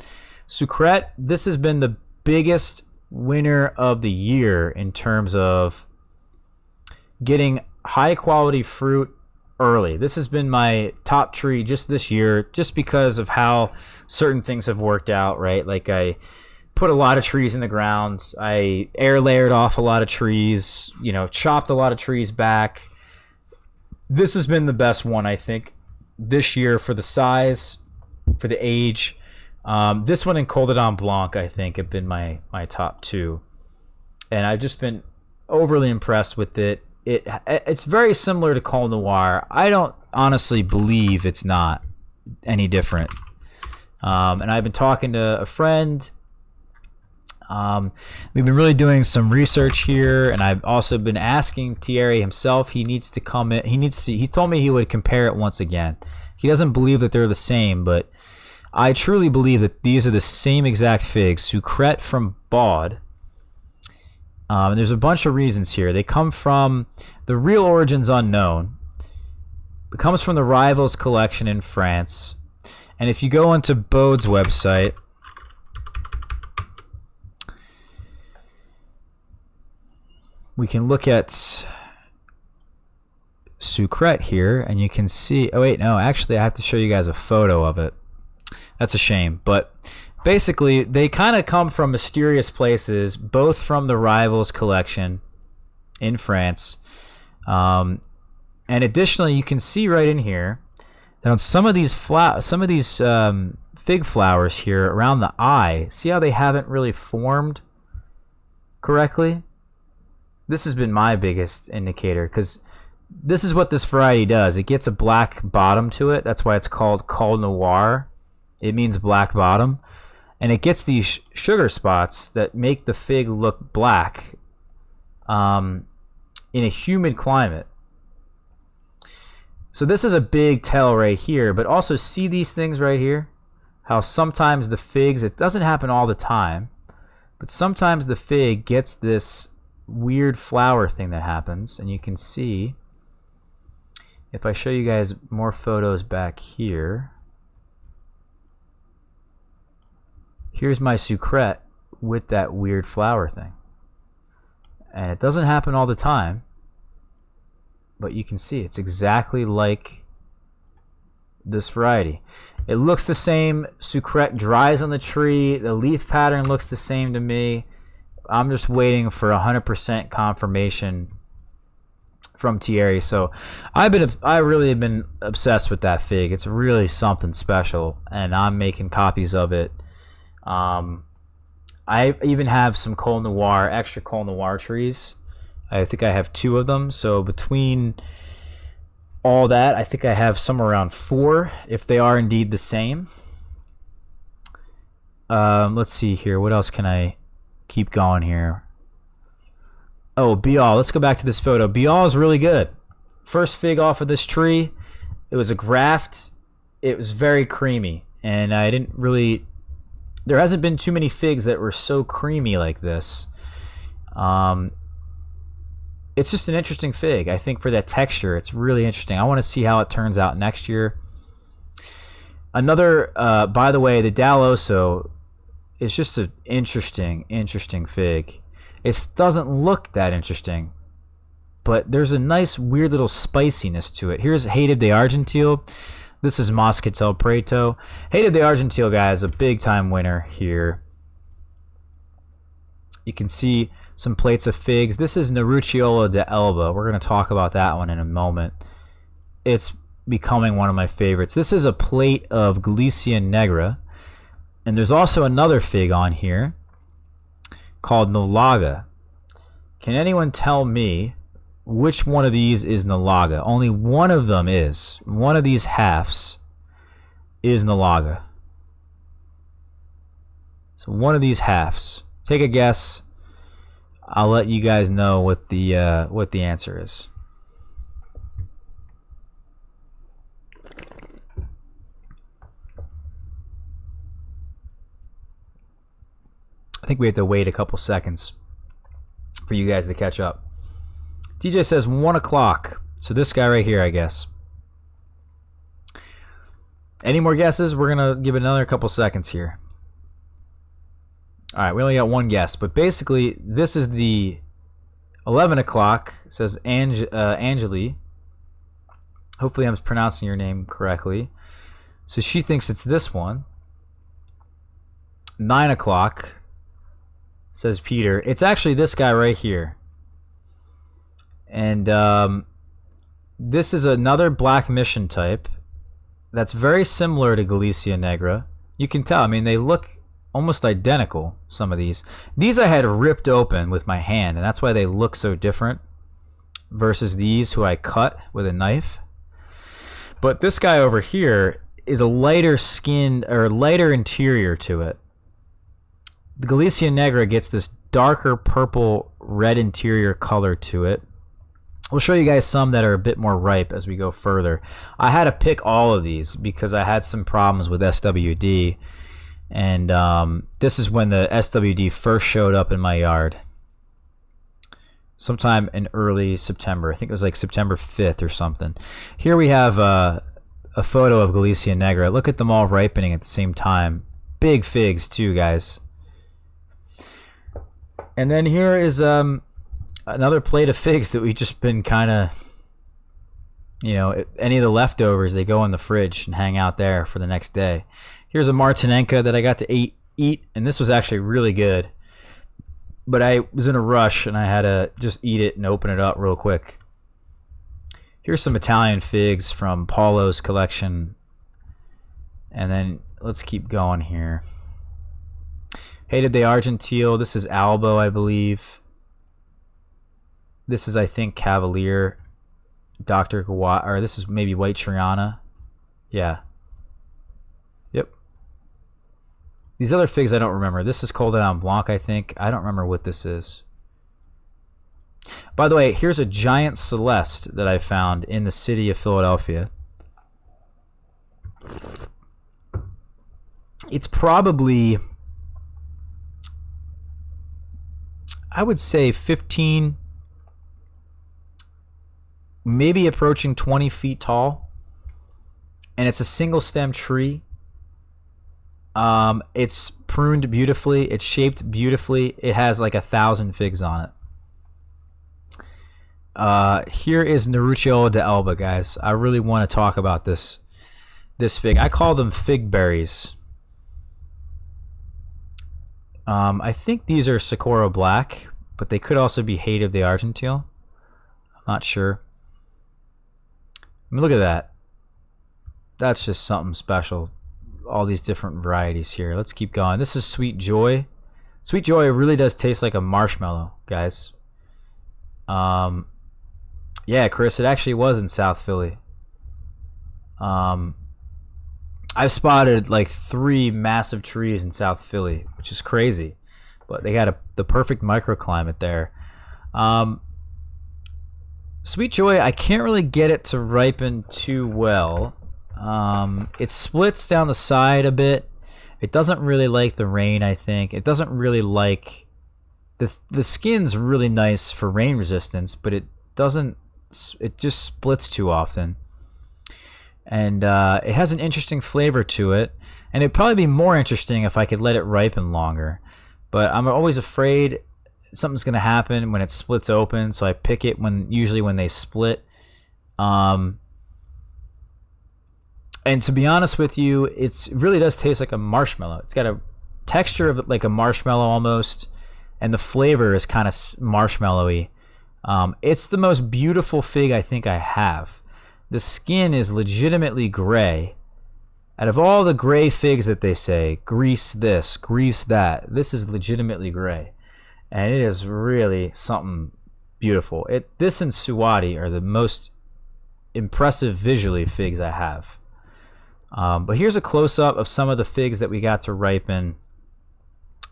Sucrette, this has been the biggest winner of the year in terms of getting high quality fruit early. This has been my top tree just this year, just because of how certain things have worked out, right? Like I put a lot of trees in the ground, I air layered off a lot of trees, you know, chopped a lot of trees back. This has been the best one, I think, this year for the size, for the age. This one and Coldedon Blanc, I think, have been my top two, and I've just been overly impressed with it. It's very similar to Col Noir. I don't honestly believe it's not any different. And I've been talking to a friend. We've been really doing some research here, and I've also been asking Thierry himself. He needs to come in. He told me he would compare it once again. He doesn't believe that they're the same, but I truly believe that these are the same exact figs. Sucrette from Baud. And there's a bunch of reasons here. They come from the real origins unknown. It comes from the Rivals collection in France. And if you go onto Baud's website, we can look at Sucrette here, and you can see. Oh wait, no, actually, I have to show you guys a photo of it. That's a shame, but basically, they kind of come from mysterious places, both from the Rivals collection in France. And additionally, you can see right in here that on some of these fig flowers here around the eye, see how they haven't really formed correctly? This has been my biggest indicator, because this is what this variety does. It gets a black bottom to it. That's why it's called Col Noir. It means black bottom. And it gets these sugar spots that make the fig look black in a humid climate. So this is a big tell right here, but also see these things right here? How sometimes the figs, it doesn't happen all the time, but sometimes the fig gets this weird flower thing that happens, and you can see, if I show you guys more photos back here, here's my Sucrette with that weird flower thing. And it doesn't happen all the time, but you can see it's exactly like this variety. It looks the same. Sucrette dries on the tree. The leaf pattern looks the same to me. I'm just waiting for 100% confirmation from Thierry. So I really have been obsessed with that fig. It's really something special, and I'm making copies of it. I even have some Col Noir, extra Col Noir trees. I think I have 2 of them. So between all that, I think I have somewhere around 4, if they are indeed the same. Let's see here. What else can I keep going here? Oh, Bial. Let's go back to this photo. Bial is really good. First fig off of this tree. It was a graft. It was very creamy, and I didn't really... There hasn't been too many figs that were so creamy like this. It's just an interesting fig. I think for that texture, it's really interesting. I want to see how it turns out next year. Another, by the way, the Dalloso is just an interesting fig. It doesn't look that interesting, but there's a nice, weird little spiciness to it. Here's Hated de Argentile. This is Moscatel Preto. Hated de Argentile, guys, a big-time winner here. You can see some plates of figs. This is Nerucciola de Elba. We're going to talk about that one in a moment. It's becoming one of my favorites. This is a plate of Galicia Negra. And there's also another fig on here called Nolaga. Can anyone tell me which one of these is Nolaga? Only one of them is. One of these halves is Nolaga. So one of these halves. Take a guess. I'll let you guys know what the answer is. I think we have to wait a couple seconds for you guys to catch up. DJ says 1 o'clock. So this guy right here, I guess. Any more guesses? We're going to give it another couple seconds here. All right, we only got one guess, but basically this is the 11 o'clock. It says Angeli. Hopefully I'm pronouncing your name correctly. So she thinks it's this one. 9 o'clock, says Peter. It's actually this guy right here. And this is another black mission type that's very similar to Galicia Negra. You can tell. I mean, they look almost identical, some of these. These I had ripped open with my hand, and that's why they look so different versus these who I cut with a knife. But this guy over here is a lighter skin or lighter interior to it. The Galicia Negra gets this darker purple red interior color to it. We'll show you guys some that are a bit more ripe as we go further. I had to pick all of these because I had some problems with SWD. And this is when the SWD first showed up in my yard. Sometime in early September. I think it was like September 5th or something. Here we have a photo of Galicia Negra. Look at them all ripening at the same time. Big figs too, guys. And then here is another plate of figs that we've just been kind of, you know, any of the leftovers, they go in the fridge and hang out there for the next day. Here's a Martinenka that I got to eat, and this was actually really good. But I was in a rush, and I had to just eat it and open it up real quick. Here's some Italian figs from Paulo's collection. And then let's keep going here. Hated the Argentile. This is Albo, I believe. This is, I think, Cavaliere. Dr. Gawat, or this is maybe White Triana. Yeah. Yep. These other figs I don't remember. This is Col Blanc, I think. I don't remember what this is. By the way, here's a giant Celeste that I found in the city of Philadelphia. It's probably, I would say 15, maybe approaching 20 feet tall. And it's a single stem tree. It's pruned beautifully. It's shaped beautifully. It has like 1,000 figs on it. Here is Neruccio de Elba, guys. I really want to talk about this fig. I call them fig berries. I think these are Sakura Black, but they could also be Hate of the Argentile. I'm not sure. I mean, look at that. That's just something special. All these different varieties here. Let's keep going. This is Sweet Joy. Sweet Joy really does taste like a marshmallow, guys. Yeah, Chris, it actually was in South Philly. I've spotted like 3 massive trees in South Philly, which is crazy. But they got the perfect microclimate there. Sweet Joy, I can't really get it to ripen too well. It splits down the side a bit. It doesn't really like the rain, I think. It doesn't really like... The skin's really nice for rain resistance, but it doesn't... It just splits too often. And it has an interesting flavor to it. And it'd probably be more interesting if I could let it ripen longer. But I'm always afraid something's going to happen when it splits open, so I pick it usually when they split. And to be honest with you, it really does taste like a marshmallow. It's got a texture of like a marshmallow almost, and the flavor is kind of marshmallowy. It's the most beautiful fig I think I have. The skin is legitimately gray. Out of all the gray figs that they say, grease this, grease that, this is legitimately gray. And it is really something beautiful. This and Suwadi are the most impressive visually figs I have. But here's a close-up of some of the figs that we got to ripen.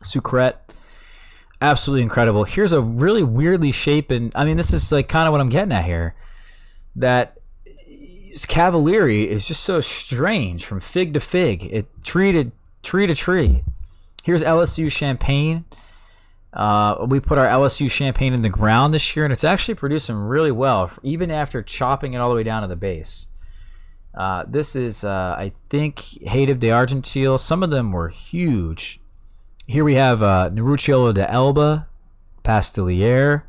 Sucrete, absolutely incredible. Here's a really weirdly shapen, I mean, this is like kind of what I'm getting at here, that Cavaliere is just so strange from fig to fig, tree to tree. Here's Lsu Champagne. We put our Lsu Champagne in the ground this year, and it's actually producing really well, even after chopping it all the way down to the base. This is, I think, Hative de Argentil. Some of them were huge. Here we have Nerucciolo de Elba, Pasteliere,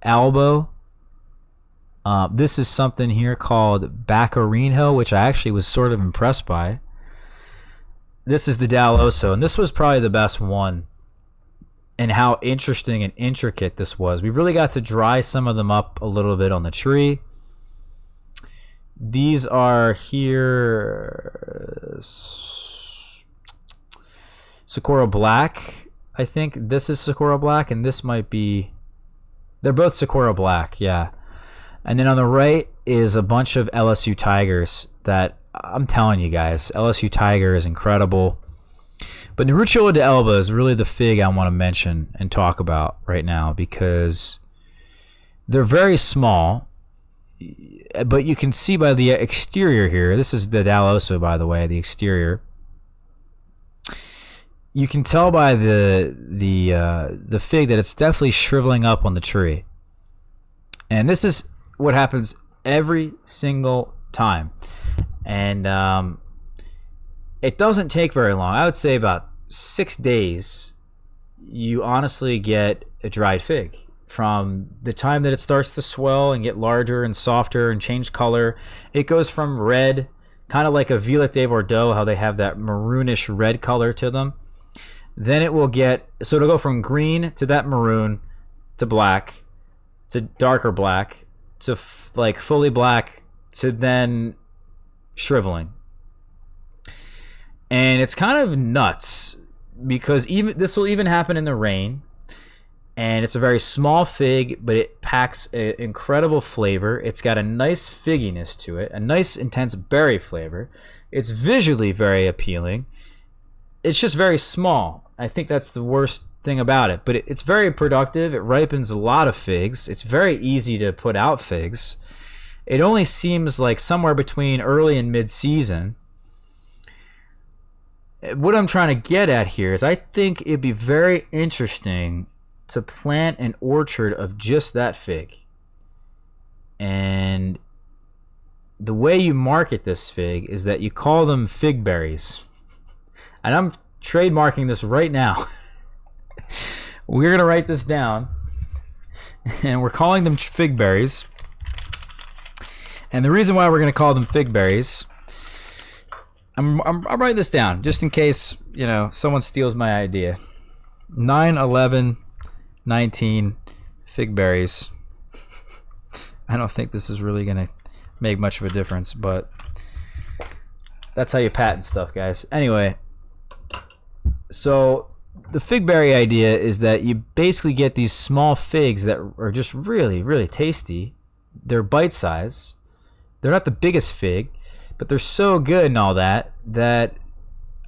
Albo. This is something here called Baccarino, which I actually was sort of impressed by. This is the Dall'Osso, and this was probably the best one. And how interesting and intricate this was. We really got to dry some of them up a little bit on the tree. These are here Sakura Black. I think this is Sakura Black, and this might be... They're both Sakura Black, yeah. And then on the right is a bunch of Lsu Tigers that I'm telling you guys, Lsu Tiger is incredible. But Nerucciolo de Elba is really the fig I want to mention and talk about right now because they're very small, but you can see by the exterior here, this is the Dall'Osso, by the way, the exterior. You can tell by the fig that it's definitely shriveling up on the tree. And this is what happens every single time. And it doesn't take very long. I would say about 6 days, you honestly get a dried fig. From the time that it starts to swell and get larger and softer and change color, it goes from red, kind of like a Violette De Bordeaux, how they have that maroonish red color to them. Then it will get, so it'll go from green to that maroon to black to darker black to like fully black to then shriveling. And it's kind of nuts because even this will even happen in the rain. And it's a very small fig, but it packs an incredible flavor. It's got a nice figginess to it, a nice intense berry flavor. It's visually very appealing. It's just very small. I think that's the worst thing about it. But it's very productive. It ripens a lot of figs. It's very easy to put out figs. It only seems like somewhere between early and mid-season. What I'm trying to get at here is I think it'd be very interesting to plant an orchard of just that fig. And the way you market this fig is that you call them fig berries. And I'm trademarking this right now. We're going to write this down. And we're calling them fig berries. And the reason why we're going to call them fig berries, I'll write this down just in case, you know, someone steals my idea. 9/11/19 fig berries. I don't think this is really gonna make much of a difference, but that's how you patent stuff, guys. Anyway, so the fig berry idea is that you basically get these small figs that are just really, really tasty. They're bite size. They're not the biggest fig, but they're so good and all that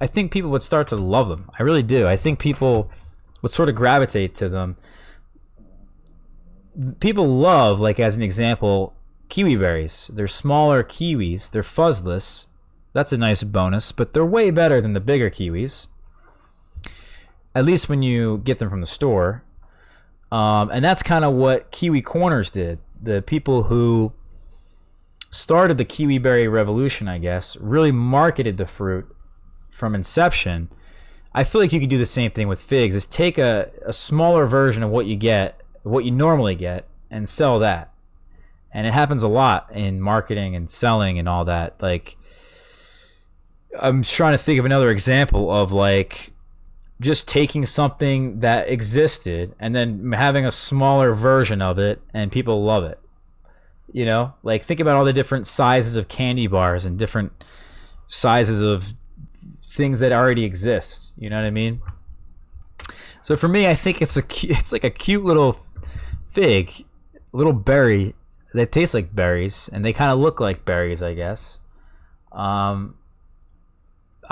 I think people would start to love them. I really do. I think people would sort of gravitate to them. People love, like as an example, kiwi berries. They're smaller kiwis. They're fuzzless. That's a nice bonus, but they're way better than the bigger kiwis. At least when you get them from the store. And that's kind of what Kiwi Corners did. The people who started the kiwi berry revolution, I guess, really marketed the fruit from inception. I feel like you could do the same thing with figs, is take a smaller version of what you get, what you normally get, and sell that. And it happens a lot in marketing and selling and all that. Like, I'm trying to think of another example of like just taking something that existed and then having a smaller version of it and people love it. You know, like think about all the different sizes of candy bars and different sizes of things that already exist. You know what I mean? So for me, I think it's like a cute little fig, little berry that tastes like berries, and they kind of look like berries, I guess. I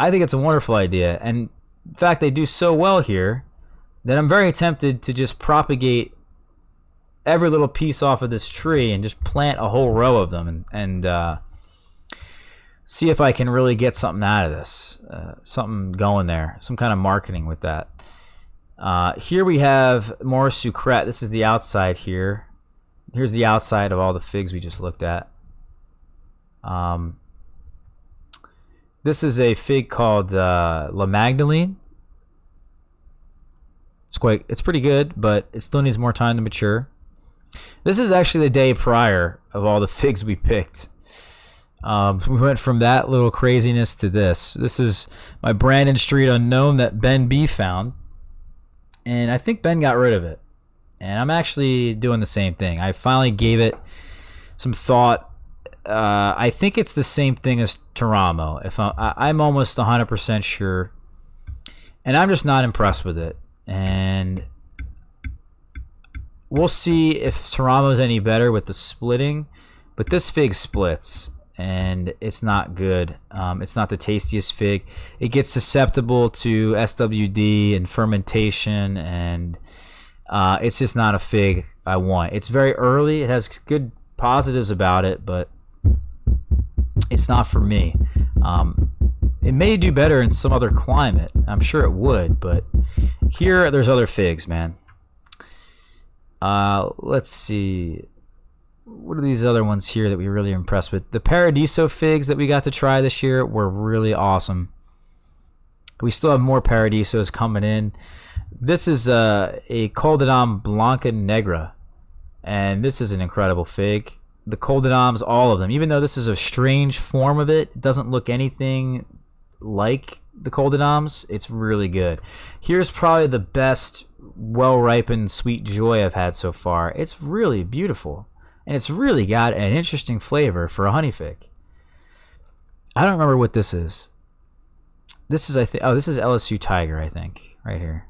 think it's a wonderful idea, and in fact, they do so well here that I'm very tempted to just propagate every little piece off of this tree and just plant a whole row of them and see if I can really get something out of this, something going there, some kind of marketing with that. Here we have more sucrette. This is the outside here. Here's the outside of all the figs we just looked at. This is a fig called La Magdalene. It's pretty good, but it still needs more time to mature. This is actually the day prior of all the figs we picked. We went from that little craziness to this. This is my Brandon Street Unknown that Ben B found. And I think Ben got rid of it. And I'm actually doing the same thing. I finally gave it some thought. I think it's the same thing as Teramo. If I'm almost 100% sure. And I'm just not impressed with it. And we'll see if Teramo is any better with the splitting. But this fig splits. And it's not good. It's not the tastiest fig. It gets susceptible to SWD and fermentation, and it's just not a fig I want. It's very early. It has good positives about it, but it's not for me. It may do better in some other climate. I'm sure it would, but here there's other figs, man. Let's see. What are these other ones here that we were really impressed with? The Paradiso Figs that we got to try this year were really awesome. We still have more Paradisos coming in. This is a Coldedam Blanca Negra, and this is an incredible fig. The Coldedams, all of them, even though this is a strange form of it, it doesn't look anything like the Coldedams. It's really good. Here's probably the best well-ripened Sweet Joy I've had so far. It's really beautiful. And it's really got an interesting flavor for a honey fig. I don't remember what this is. This is, I think, oh, this is Lsu Tiger, I think, right here.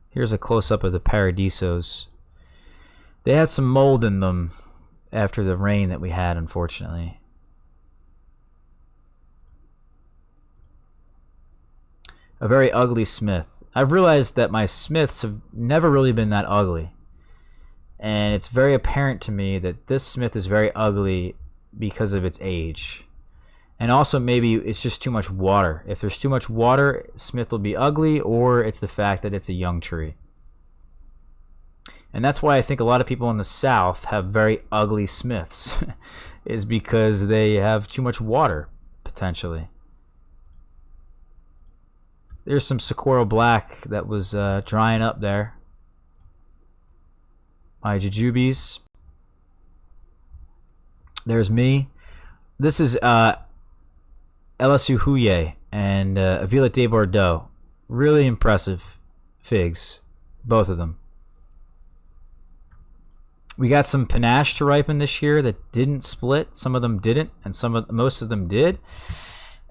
Here's a close-up of the Paradisos. They had some mold in them after the rain that we had, unfortunately. A very ugly Smith. I've realized that my Smiths have never really been that ugly. And it's very apparent to me that this Smith is very ugly because of its age. And also maybe it's just too much water. If there's too much water, Smith will be ugly, or it's the fact that it's a young tree. And that's why I think a lot of people in the South have very ugly Smiths, is because they have too much water, potentially. There's some Sakura Black that was drying up there. My jujubes. There's me. This is Lsu Huye and Violette De Bordeaux. Really impressive figs, both of them. We got some panache to ripen this year that didn't split. Some of them didn't, and most of them did.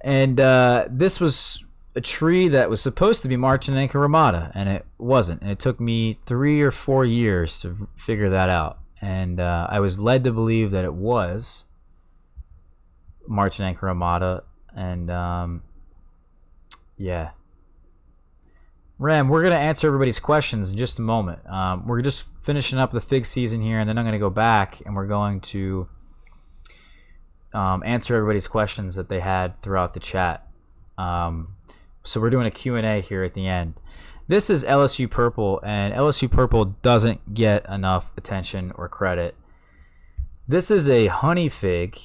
And this was a tree that was supposed to be Marta and Ramada, and it wasn't. And it took me 3 or 4 years to figure that out. And I was led to believe that it was Marta and Ramada. And yeah. Ram, we're going to answer everybody's questions in just a moment. We're just finishing up the fig season here, and then I'm going to go back and we're going to answer everybody's questions that they had throughout the chat. So we're doing a Q&A here at the end. This is Lsu Purple, and Lsu Purple doesn't get enough attention or credit. This is a honey fig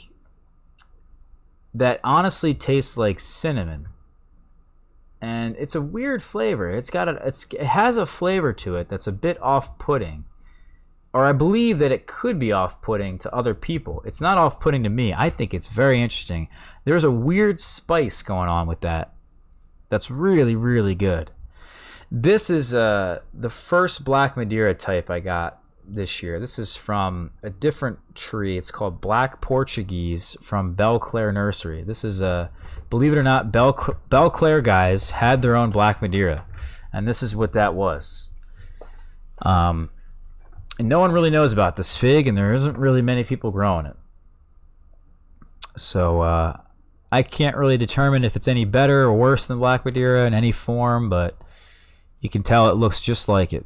that honestly tastes like cinnamon. And it's a weird flavor. It has a flavor to it that's a bit off-putting. Or I believe that it could be off-putting to other people. It's not off-putting to me. I think it's very interesting. There's a weird spice going on with that. That's really, really good. This is the first Black Madeira type I got this year. This is from a different tree. It's called Black Portuguese from Belclair Nursery. This is believe it or not, Belclair guys had their own Black Madeira, and this is what that was. And no one really knows about this fig, and there isn't really many people growing it. So I can't really determine if it's any better or worse than Black Madeira in any form, but you can tell it looks just like it.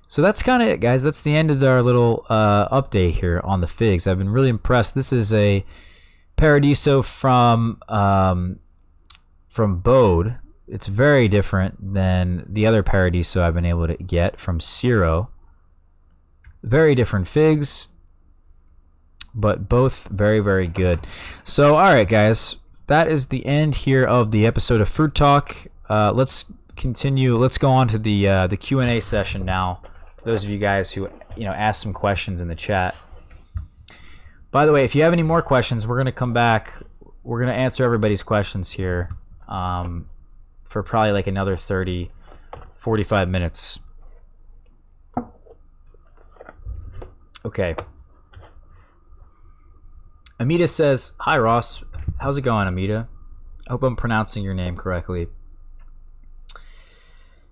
So that's kind of it, guys. That's the end of our little update here on the figs. I've been really impressed. This is a Paradiso from Bode. It's very different than the other Paradiso I've been able to get from Ciro. Very different figs. but both very, very good. So, all right, guys, that is the end here of the episode of Fruit Talk. Let's continue. Let's go on to the Q&A session now. Those of you guys who asked some questions in the chat. By the way, if you have any more questions, we're gonna come back. We're gonna answer everybody's questions here for probably like another 30, 45 minutes. Okay. Amita says, "Hi Ross, how's it going, Amita? I hope I'm pronouncing your name correctly."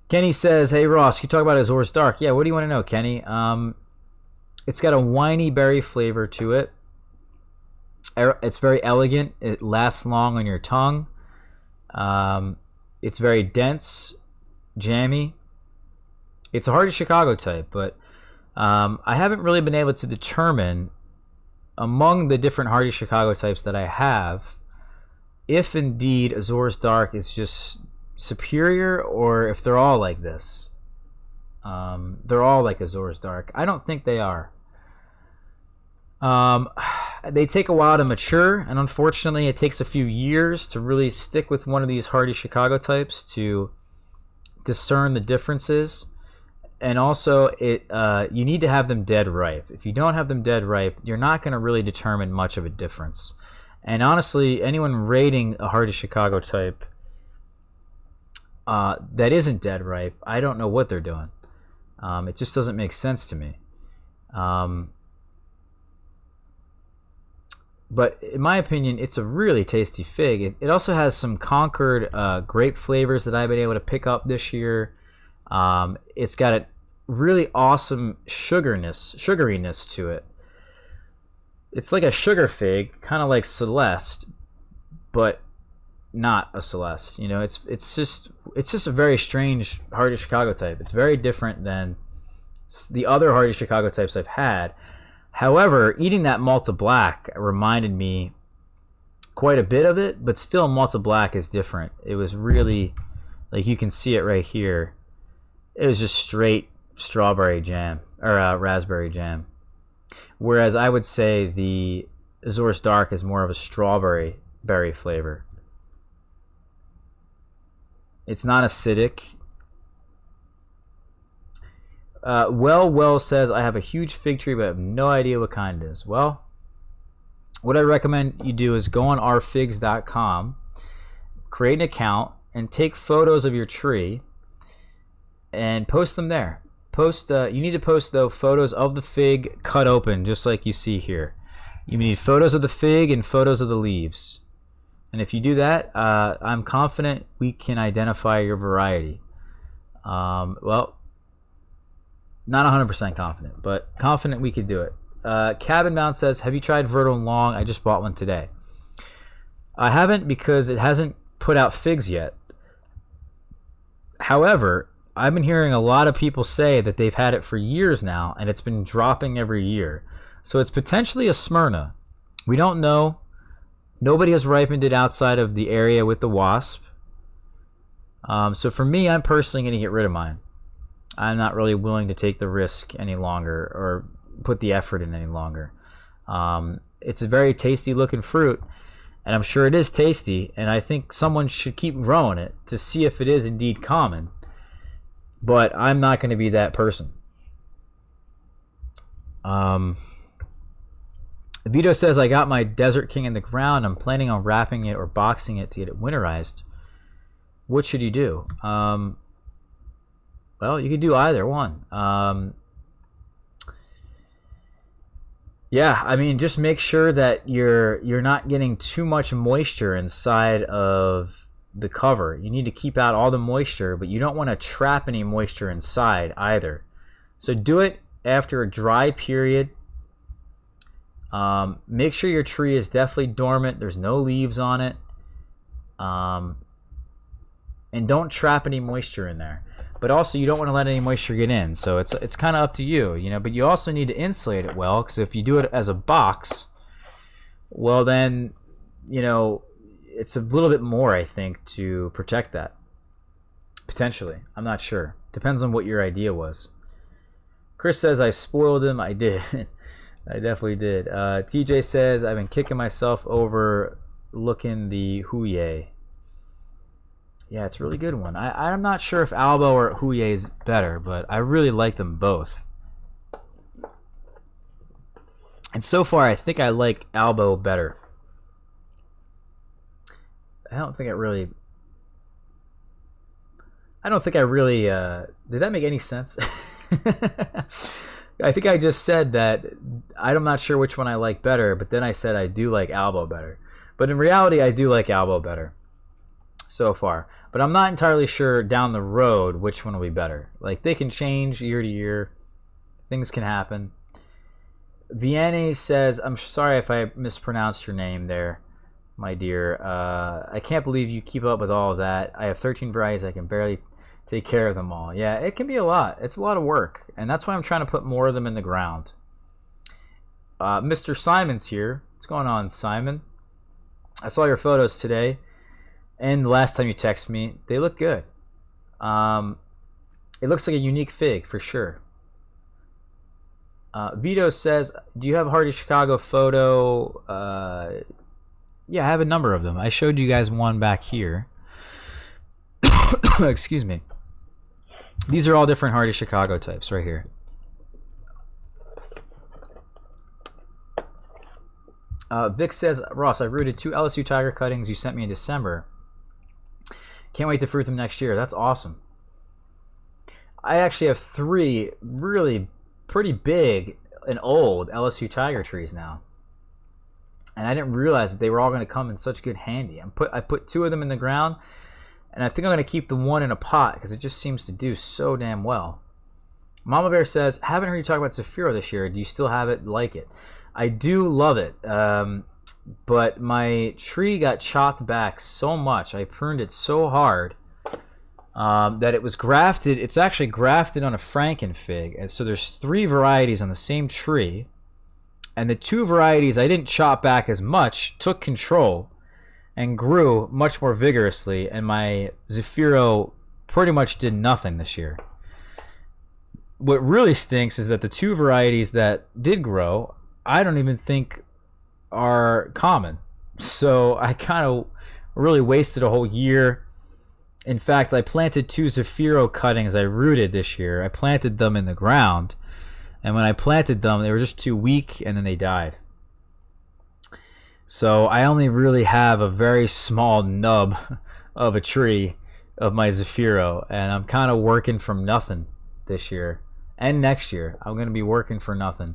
Kenny says, "Hey Ross, can you talk about Azores Dark?" Yeah, what do you want to know, Kenny? It's got a winey berry flavor to it. It's very elegant. It lasts long on your tongue. It's very dense, jammy. It's a hardy Chicago type, but I haven't really been able to determine among the different hardy Chicago types that I have if indeed Azores Dark is just superior or if they're all like this. They're all like Azores Dark. I don't think they are. They take a while to mature, and unfortunately it takes a few years to really stick with one of these hardy Chicago types to discern the differences. And also you need to have them dead ripe. If you don't have them dead ripe, you're not going to really determine much of a difference. And honestly, anyone rating a hardy Chicago type that isn't dead ripe, I don't know what they're doing. It just doesn't make sense to me. But in my opinion, it's a really tasty fig. It also has some Concord grape flavors that I've been able to pick up this year. It's got a really awesome sugariness to it. It's like a sugar fig, kind of like Celeste, but not a Celeste. It's just a very strange hardy Chicago type. It's very different than the other hardy Chicago types I've had. However, eating that Malta Black reminded me quite a bit of it, but still Malta Black is different. It was really, like you can see it right here, it was just straight strawberry jam, or raspberry jam. Whereas I would say the Azores Dark is more of a strawberry berry flavor. It's not acidic. Well says, "I have a huge fig tree, but I have no idea what kind it is." Well, what I recommend you do is go on ourfigs.com, create an account, and take photos of your tree and post them there. You need to post, though, photos of the fig cut open, just like you see here. You need photos of the fig and photos of the leaves. And if you do that, I'm confident we can identify your variety. Well, not 100% confident, but confident we could do it. Cabin Mount says, "Have you tried Verdon Long? I just bought one today." I haven't, because it hasn't put out figs yet. However, I've been hearing a lot of people say that they've had it for years now, and it's been dropping every year. So it's potentially a Smyrna. We don't know. Nobody has ripened it outside of the area with the wasp. So for me, I'm personally going to get rid of mine. I'm not really willing to take the risk any longer or put the effort in any longer. It's a very tasty looking fruit, and I'm sure it is tasty, and I think someone should keep growing it to see if it is indeed common. But I'm not going to be that person. Vito says, "I got my Desert King in the ground. I'm planning on wrapping it or boxing it to get it winterized. What should you do?" Well, you could do either one. Yeah, I mean, just make sure that you're not getting too much moisture inside of the cover. You need to keep out all the moisture, but you don't want to trap any moisture inside either. So do it after a dry period. Make sure your tree is definitely dormant. There's no leaves on it. And don't trap any moisture in there. But also, you don't want to let any moisture get in. So it's kind of up to you, But you also need to insulate it well, because if you do it as a box, well then, it's a little bit more, I think, to protect that. Potentially. I'm not sure. Depends on what your idea was. Chris says, "I spoiled him." I did. I definitely did. TJ says, I've been kicking myself over looking the Huye. Yeah, it's a really good one. I'm not sure if Albo or Huye is better, but I really like them both. And so far, I think I like Albo better. I don't think I really... did that make any sense? I think I just said that I'm not sure which one I like better, but then I said I do like Albo better. But in reality, I do like Albo better so far. But I'm not entirely sure down the road which one will be better. Like, they can change year to year. Things can happen. Vianney says, I'm sorry if I mispronounced your name there, my dear. I can't believe you keep up with all of that. I have 13 varieties. I can barely take care of them all. Yeah, it can be a lot. It's a lot of work. And that's why I'm trying to put more of them in the ground. Mr. Simon's here. What's going on, Simon? I saw your photos today. And the last time you texted me. They look good. It looks like a unique fig, for sure. Vito says, do you have a Hardy Chicago photo? Yeah, I have a number of them. I showed you guys one back here. Excuse me. These are all different Hardy Chicago types right here. Vic says, Ross, I rooted 2 Lsu Tiger cuttings you sent me in December. Can't wait to fruit them next year. That's awesome. I actually have 3 really pretty big and old Lsu Tiger trees now. And I didn't realize that they were all going to come in such good handy. I put 2 of them in the ground, and I think I'm going to keep the one in a pot because it just seems to do so damn well. Mama Bear says, haven't heard you talk about Zafiro this year. Do you still have it, like it? I do love it, but my tree got chopped back so much. I pruned it so hard that it was grafted. It's actually grafted on a Franken fig. And so there's 3 varieties on the same tree. And the 2 varieties I didn't chop back as much took control and grew much more vigorously. And my Zafiro pretty much did nothing this year. What really stinks is that the 2 varieties that did grow, I don't even think are common. So I kind of really wasted a whole year. In fact, I planted 2 Zafiro cuttings I rooted this year. I planted them in the ground. And when I planted them, they were just too weak, and then they died. So I only really have a very small nub of a tree of my Zafiro. And I'm kind of working from nothing this year. And next year, I'm going to be working for nothing.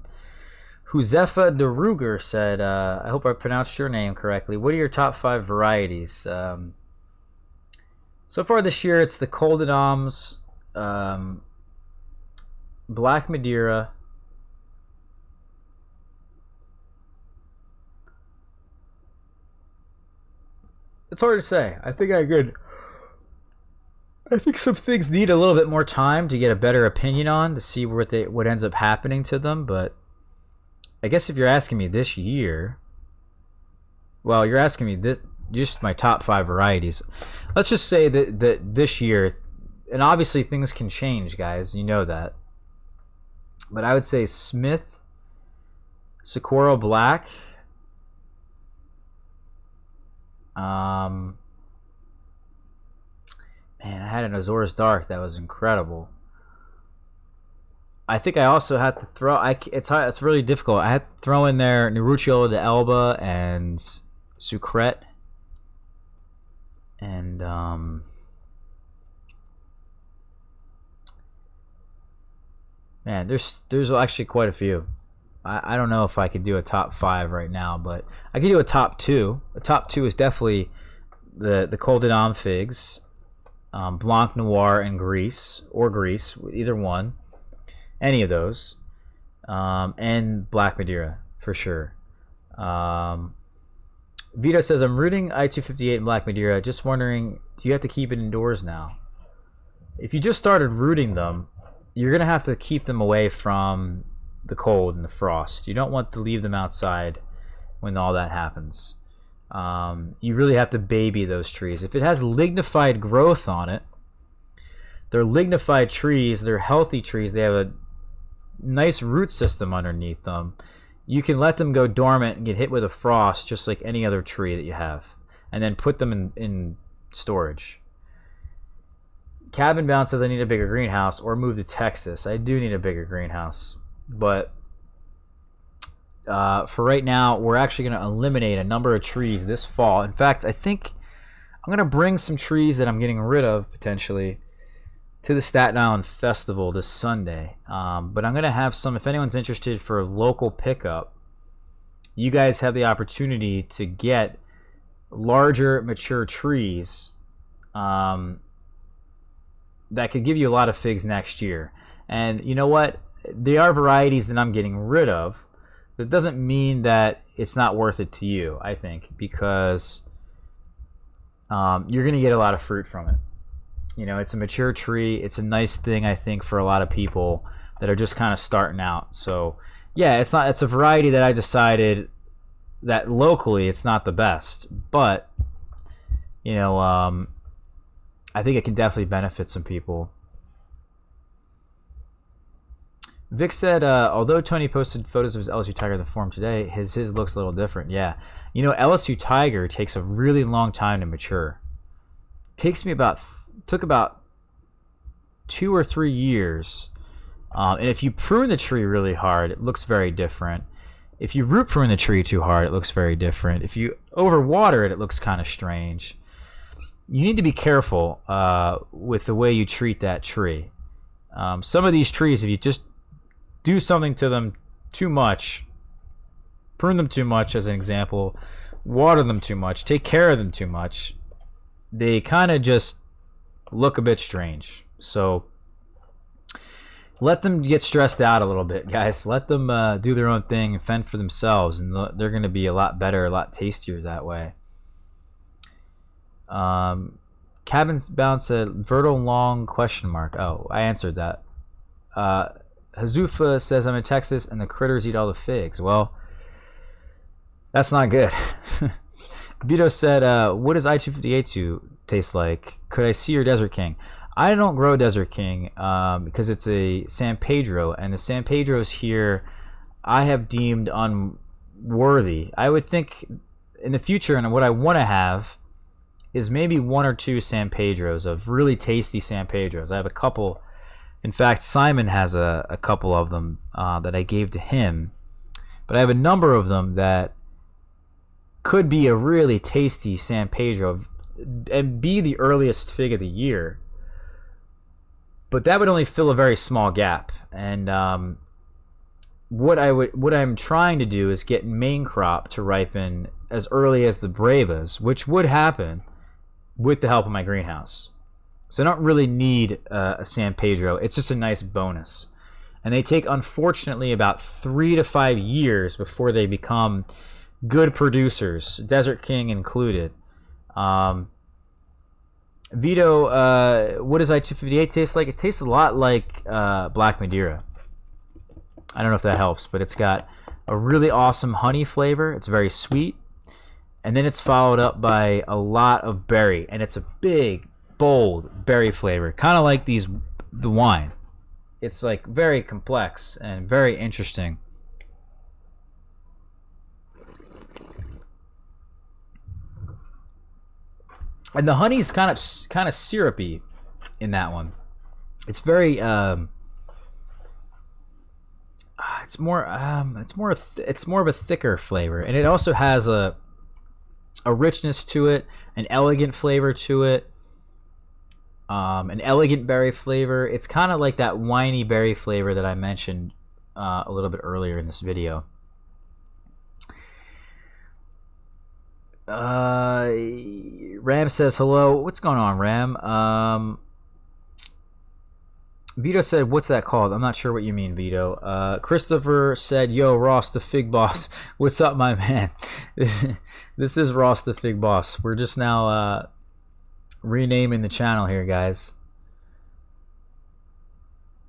Huzefa de Ruger said, I hope I pronounced your name correctly. What are your top 5 varieties? So far this year, it's the Coldenoms, Black Madeira, it's hard to say. I think some things need a little bit more time to get a better opinion on, to see what ends up happening to them. But I guess if you're asking me this year, well, you're asking me this, just my top 5 varieties. Let's just say that this year, and obviously things can change, guys. You know that. But I would say Smith, Sakura Black, man, I had an Azores Dark that was incredible. I think I also had to throw. It's really difficult. I had to throw in there Neruccio de Elba and Sucret, and man, there's actually quite a few. I don't know if I could do a top 5 right now, but I could do a top 2. A top 2 is definitely the Coldedom figs, Blanc Noir and Grease, either one, any of those, and Black Madeira for sure. Vito says, I'm rooting I-258 and Black Madeira. Just wondering, do you have to keep it indoors now? If you just started rooting them, you're going to have to keep them away from the cold and the frost. You don't want to leave them outside when all that happens. You really have to baby those trees. If it has lignified growth on it, they're lignified trees, they're healthy trees, they have a nice root system underneath them, you can let them go dormant and get hit with a frost just like any other tree that you have, and then put them in storage. Cabin Bound says I need a bigger greenhouse or move to Texas. I do need a bigger greenhouse, but for right now, we're actually going to eliminate a number of trees this fall. In fact, I think I'm going to bring some trees that I'm getting rid of potentially to the Staten Island Festival this Sunday. But I'm going to have some, if anyone's interested for local pickup, you guys have the opportunity to get larger mature trees that could give you a lot of figs next year. And you know what? They are varieties that I'm getting rid of. That doesn't mean that it's not worth it to you, I think, because you're going to get a lot of fruit from it. You know, it's a mature tree. It's a nice thing, I think, for a lot of people that are just kind of starting out. So, yeah, it's a variety that I decided that locally it's not the best, but you know, I think it can definitely benefit some people. Vic said, although Tony posted photos of his Lsu Tiger in the forum today, his looks a little different. Yeah, you know, Lsu Tiger takes a really long time to mature. Took about 2 or 3 years, and if you prune the tree really hard, it looks very different. If you root prune the tree too hard, it looks very different. If you overwater it, it looks kind of strange. You need to be careful with the way you treat that tree. Some of these trees, if you just do something to them too much, prune them too much as an example, water them too much, take care of them too much, they kind of just look a bit strange. So let them get stressed out a little bit, guys. Let them do their own thing and fend for themselves, and they're going to be a lot better, a lot tastier that way. Cabin Bound said Vertal long question mark. Oh, I answered that. Hazufa says I'm in Texas and the critters eat all the figs. Well, that's not good. Vito said, what does I-258 taste like? Could I see your Desert King? I don't grow Desert King because it's a San Pedro, and the San Pedros here I have deemed unworthy. I would think in the future, and what I want to have is maybe 1 or 2 San Pedros of really tasty San Pedros. I have a couple. In fact, Simon has a couple of them that I gave to him, but I have a number of them that could be a really tasty San Pedro and be the earliest fig of the year. But that would only fill a very small gap. And what I'm trying to do is get main crop to ripen as early as the Bravas, which would happen with the help of my greenhouse. So I don't really need a San Pedro. It's just a nice bonus. And they take, unfortunately, about 3 to 5 years before they become good producers, Desert King included. Vito, what does I-258 taste like? It tastes a lot like Black Madeira. I don't know if that helps, but it's got a really awesome honey flavor. It's very sweet. And then it's followed up by a lot of berry. And it's a big, bold berry flavor, kind of like the wine. It's like very complex and very interesting. And the honey's kind of syrupy in that one. It's very it's more of a thicker flavor, and it also has a richness to it, an elegant flavor to it. An elegant berry flavor. It's kind of like that winey berry flavor that I mentioned a little bit earlier in this video. Ram says hello. What's going on, Ram? Vito said, what's that called? I'm not sure what you mean, Vito. Christopher said, yo, Ross the Fig Boss. What's up, my man? This is Ross the Fig Boss. We're just now renaming the channel here, guys.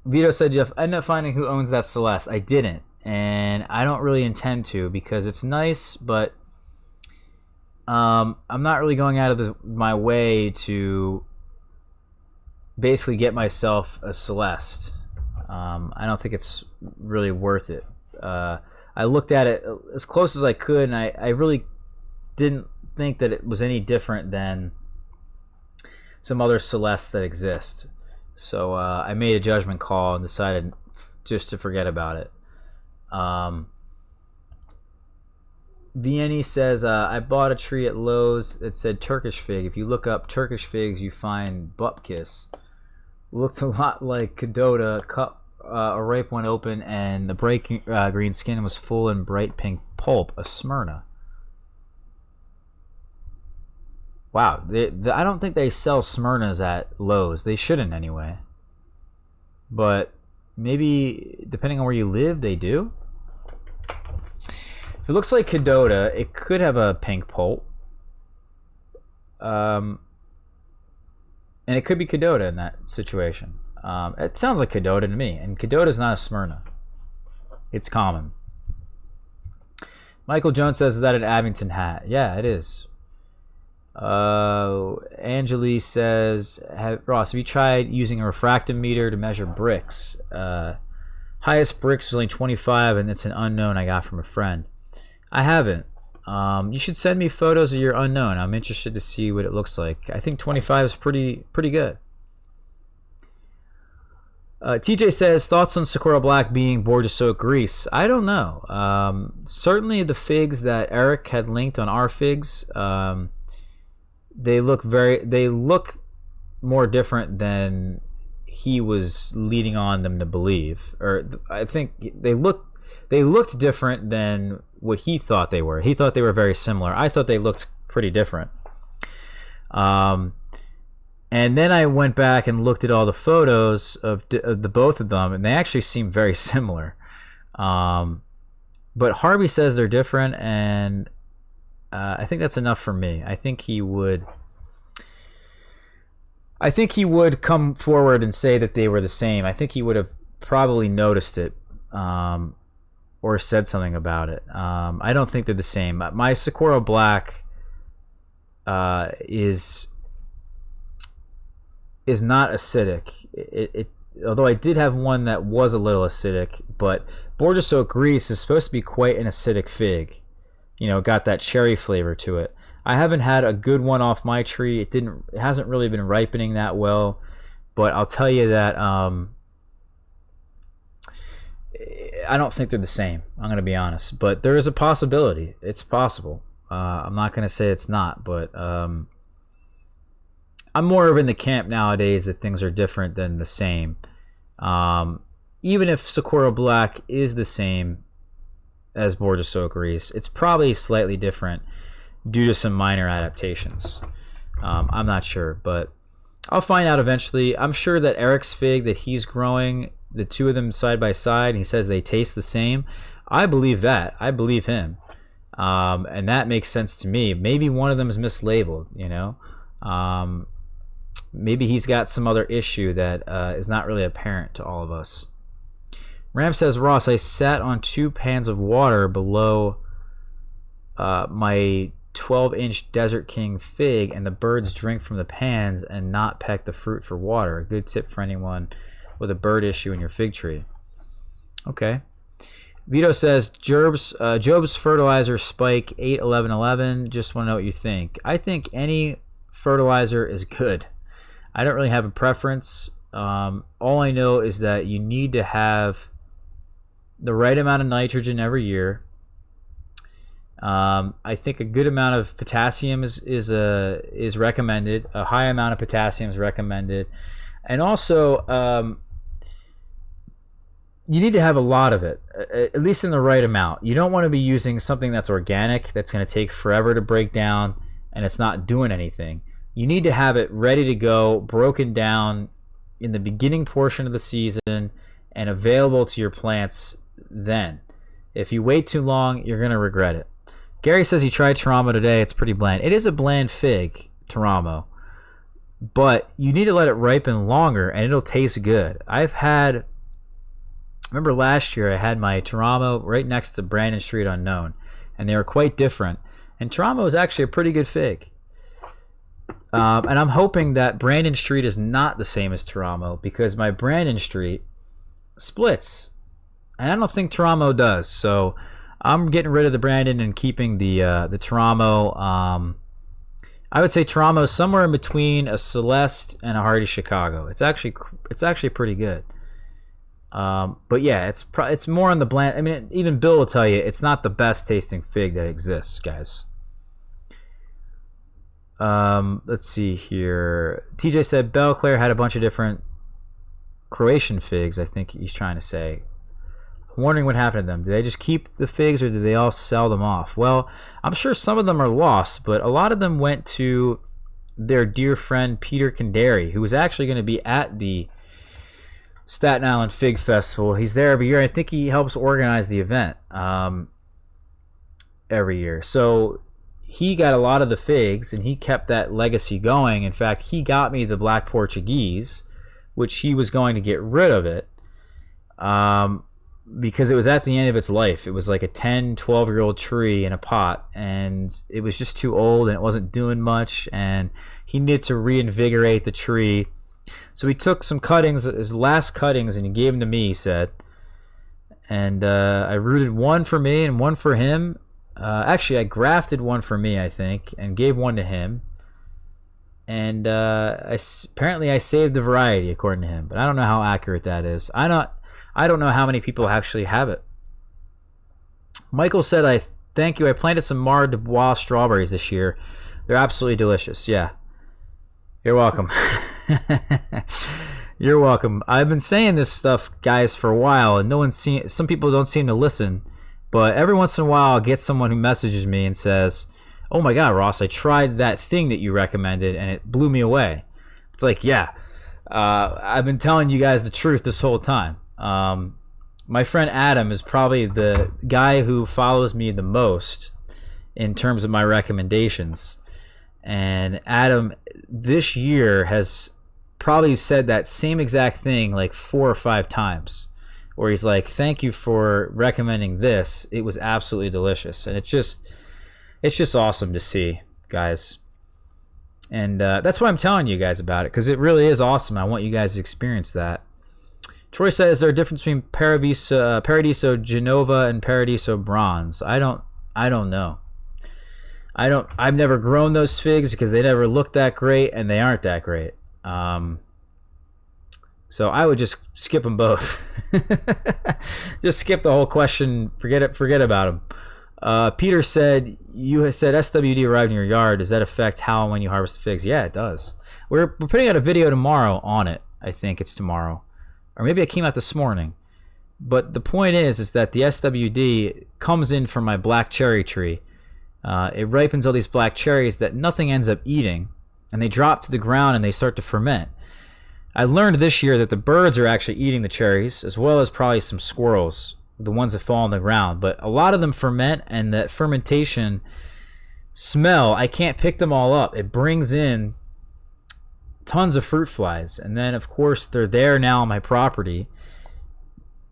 Vito said, Jeff, I ended up finding who owns that Celeste. I didn't, and I don't really intend to because it's nice, but I'm not really going out of my way to basically get myself a Celeste. I don't think it's really worth it. I I looked at it as close as I could, and I really didn't think that it was any different than some other Celestes that exist. So I made a judgment call and decided just to forget about it. Vianney says, I bought a tree at Lowe's. It said Turkish fig. If you look up Turkish figs, you find Bupkis. Looked a lot like Cadota. Cut a ripe one open, and the bright green skin was full and bright pink pulp. A Smyrna. Wow, I don't think they sell Smyrnas at Lowe's. They shouldn't anyway. But maybe, depending on where you live, they do. If it looks like Cadota, it could have a pink pulp. And it could be Cadota in that situation. It sounds like Cadota to me. And Cadota is not a Smyrna. It's common. Michael Jones says, is that an Abington hat? Yeah, it is. Angeli says, Ross, have you tried using a refractometer to measure bricks? Highest bricks was only 25, and it's an unknown I got from a friend. I haven't. You should send me photos of your unknown. I'm interested to see what it looks like. I think 25 is pretty good. TJ says, thoughts on Sakura Black being Bordeaux Oak Grease? I don't know. Certainly the figs that Eric had linked on our figs, they look more different than he was leading on them to believe. Or I think they looked different than what he thought they were. He thought they were very similar. I thought they looked pretty different. And then I went back and looked at all the photos of the both of them, and they actually seem very similar. But Harvey says they're different, and I think that's enough for me. I think he would come forward and say that they were the same. I think he would have probably noticed it, or said something about it. I don't think they're the same. My Sakura Black is not acidic. Although I did have one that was a little acidic, but Bordeaux Oak Grease is supposed to be quite an acidic fig. You know, got that cherry flavor to it. I haven't had a good one off my tree. It hasn't really been ripening that well, but I'll tell you that I don't think they're the same. I'm going to be honest, but there is a possibility. It's possible. I'm not going to say it's not, but I'm more of in the camp nowadays that things are different than the same. Even if Sakura Black is the same as Bordeaux Oak Grease, it's probably slightly different due to some minor adaptations. I'm not sure, but I'll find out eventually. I'm sure that Eric's fig that he's growing, the two of them side by side, he says they taste the same. I believe that. I believe him. And that makes sense to me. Maybe one of them is mislabeled, you know. Maybe he's got some other issue that is not really apparent to all of us. Ram says, Ross, I sat on 2 pans of water below my 12-inch Desert King fig, and the birds drink from the pans and not peck the fruit for water. A good tip for anyone with a bird issue in your fig tree. Okay. Vito says, Job's fertilizer spike 8-11-11. Just want to know what you think. I think any fertilizer is good. I don't really have a preference. All I know is that you need to have the right amount of nitrogen every year. I think a good amount of potassium is recommended. A high amount of potassium is recommended, and also you need to have a lot of it, at least in the right amount. You don't want to be using something that's organic, that's going to take forever to break down, and it's not doing anything. You need to have it ready to go, broken down in the beginning portion of the season, and available to your plants then. If you wait too long, you're going to regret it. Gary says he tried Teramo today. It's pretty bland. It is a bland fig, Teramo, but you need to let it ripen longer, and it'll taste good. Remember last year I had my Teramo right next to Brandon Street Unknown, and they were quite different. And Teramo is actually a pretty good fig. And I'm hoping that Brandon Street is not the same as Teramo, because my Brandon Street splits, and I don't think Teramo does. So I'm getting rid of the Brandon and keeping the Teramo. I would say Teramo is somewhere in between a Celeste and a Hardy Chicago. It's actually pretty good. But yeah, it's more on the bland. I mean, even Bill will tell you it's not the best tasting fig that exists, guys. Let's see here. TJ said Belclair had a bunch of different Croatian figs. I think he's trying to say. I'm wondering what happened to them. Did they just keep the figs, or did they all sell them off? Well, I'm sure some of them are lost, but a lot of them went to their dear friend Peter Kandari, who was actually going to be at the Staten Island Fig Festival. He's there every year. I think he helps organize the event every year. So he got a lot of the figs, and he kept that legacy going. In fact, he got me the Black Portuguese, which he was going to get rid of it because it was at the end of its life. It was like a 10, 12-year-old tree in a pot, and it was just too old, and it wasn't doing much, and he needed to reinvigorate the tree. So he took some cuttings, his last cuttings, and he gave them to me, he said. And I rooted one for me and one for him. Actually, I grafted one for me, I think, and gave one to him. And apparently I saved the variety, according to him. But I don't know how accurate that is. I don't know how many people actually have it. Michael said, thank you. I planted some Marta de Bordeaux strawberries this year. They're absolutely delicious. Yeah. You're welcome. You're welcome. I've been saying this stuff, guys, for a while, and some people don't seem to listen. But every once in a while, I'll get someone who messages me and says, "Oh my God, Ross, I tried that thing that you recommended, and it blew me away." It's like, yeah, I've been telling you guys the truth this whole time. My friend Adam is probably the guy who follows me the most in terms of my recommendations. And Adam this year has probably said that same exact thing like 4 or 5 times, where he's like, "Thank you for recommending this. It was absolutely delicious." And it's just awesome to see, guys. And that's why I'm telling you guys about it, because it really is awesome. I want you guys to experience that. Troy says, "Is there a difference between Paradiso Genova and Paradiso Bronze?" I don't know. I've never grown those figs because they never look that great, and they aren't that great. So I would just skip them both. Just skip the whole question. Forget about them. Peter said, "You said SWD arrived in your yard. Does that affect how and when you harvest the figs?" Yeah, it does. We're putting out a video tomorrow on it. I think it's tomorrow, or maybe it came out this morning. But the point is that the SWD comes in from my black cherry tree. It ripens all these black cherries that nothing ends up eating, and they drop to the ground and they start to ferment. I learned this year that the birds are actually eating the cherries, as well as probably some squirrels, the ones that fall on the ground. But a lot of them ferment, and that fermentation smell, I can't pick them all up. It brings in tons of fruit flies. And then, of course, they're there now on my property,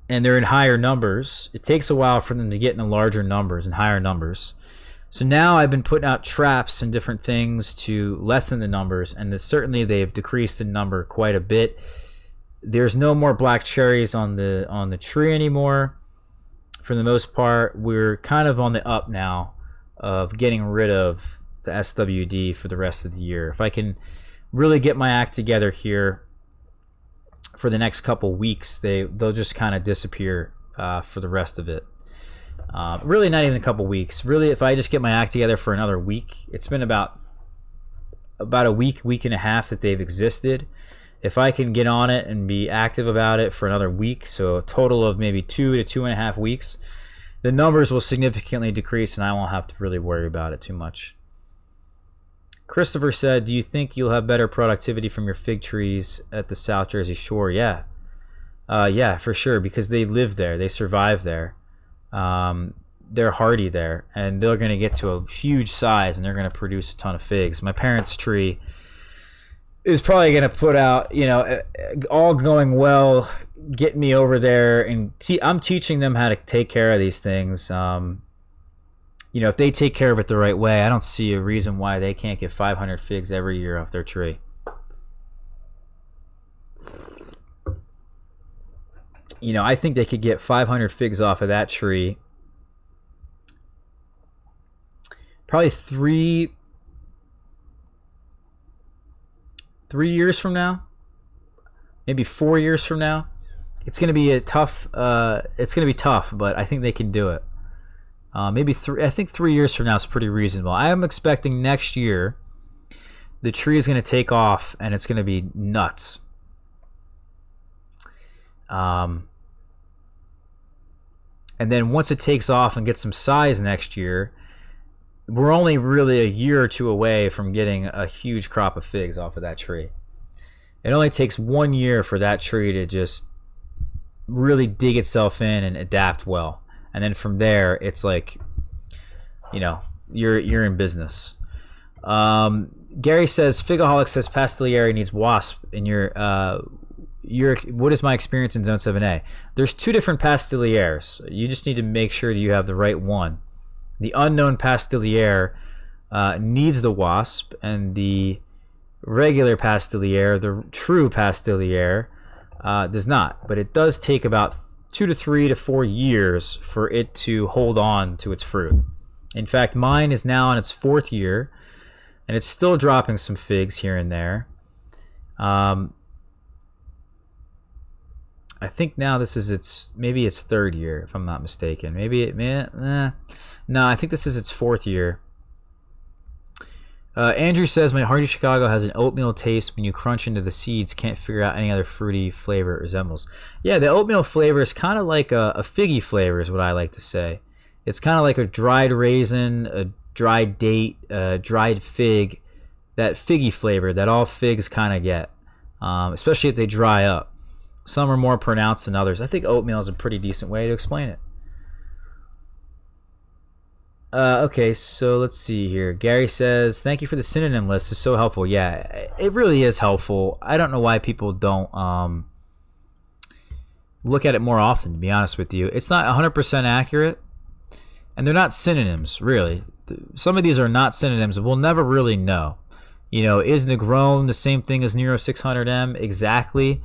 and they're in higher numbers. It takes a while for them to get in larger numbers and higher numbers. So now I've been putting out traps and different things to lessen the numbers, and certainly they've decreased in number quite a bit. There's no more black cherries on the tree anymore. For the most part, we're kind of on the up now of getting rid of the SWD for the rest of the year. If I can really get my act together here for the next couple weeks, they'll just kind of disappear for the rest of it. Really not even a couple weeks. Really, if I just get my act together for another week, it's been about a week and a half that they've existed. If I can get on it and be active about it for another week, so a total of maybe 2 to 2.5 weeks, the numbers will significantly decrease, and I won't have to really worry about it too much. Christopher said, "Do you think you'll have better productivity from your fig trees at the South Jersey Shore?" Yeah. Yeah, for sure, because they live there. They survive there. They're hardy there, and they're going to get to a huge size, and they're going to produce a ton of figs. My parents' tree is probably going to put out, all going well, get me over there, and I'm teaching them how to take care of these things. If they take care of it the right way, I don't see a reason why they can't get 500 figs every year off their tree. I think they could get 500 figs off of that tree probably 3 years from now, maybe 4 years from now. It's going to be tough, but I think they can do it. Maybe I think 3 years from now is pretty reasonable. I am expecting next year the tree is going to take off and it's going to be nuts. And then once it takes off and gets some size next year, we're only really a year or two away from getting a huge crop of figs off of that tree. It only takes 1 year for that tree to just really dig itself in and adapt well. And then from there, it's like, you're in business. Gary says, Figaholic says Pasteliere needs wasp in what is my experience in Zone 7A? There's 2 different Pastelieres. You just need to make sure that you have the right one. The unknown Pasteliere needs the wasp, and the regular Pasteliere, the true Pasteliere, does not. But it does take about 2 to 3 to 4 years for it to hold on to its fruit. In fact, mine is now in its 4th year, and it's still dropping some figs here and there. I think now this is maybe its 3rd year, if I'm not mistaken. No, I think this is its 4th year. Andrew says, my Hardy Chicago has an oatmeal taste. When you crunch into the seeds, can't figure out any other fruity flavor it resembles. Yeah, the oatmeal flavor is kind of like a figgy flavor is what I like to say. It's kind of like a dried raisin, a dried date, a dried fig, that figgy flavor that all figs kind of get, especially if they dry up. Some are more pronounced than others. I think oatmeal is a pretty decent way to explain it. Okay, so let's see here. Gary says, thank you for the synonym list. It's so helpful. Yeah, it really is helpful. I don't know why people don't look at it more often, to be honest with you. It's not 100% accurate, and they're not synonyms, really. Some of these are not synonyms, and we'll never really know. Is Negron the same thing as Nero 600M? Exactly.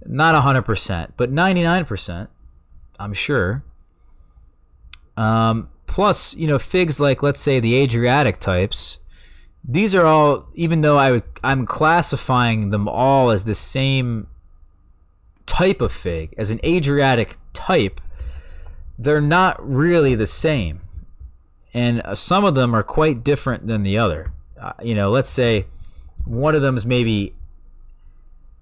Not 100%, but 99%, I'm sure. Plus, figs like, let's say, the Adriatic types, these are all, even though I'm classifying them all as the same type of fig, as an Adriatic type, they're not really the same. And some of them are quite different than the other. Let's say one of them's maybe,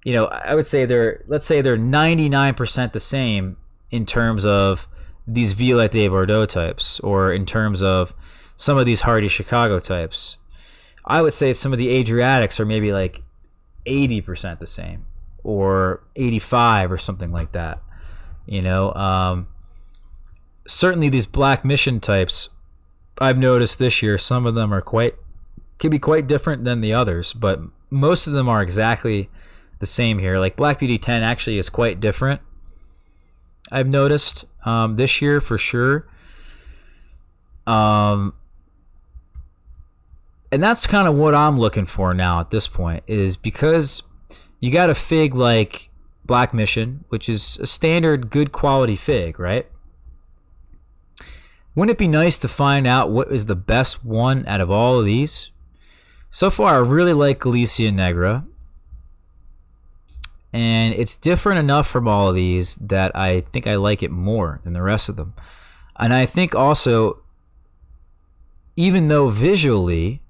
I would say let's say they're 99% the same in terms of these Violette De Bordeaux types, or in terms of some of these Hardy Chicago types. I would say some of the Adriatics are maybe like 80% the same, or 85 or something like that. Certainly these Black Mission types, I've noticed this year, some of them can be quite different than the others, but most of them are exactly the same here. Like Black Beauty 10 actually is quite different, I've noticed this year for sure. And that's kind of what I'm looking for now at this point, is because you got a fig like Black Mission, which is a standard good quality fig, right? Wouldn't it be nice to find out what is the best one out of all of these? So far, I really like Galicia Negra. And it's different enough from all of these that I think I like it more than the rest of them. And I think also, even though visually,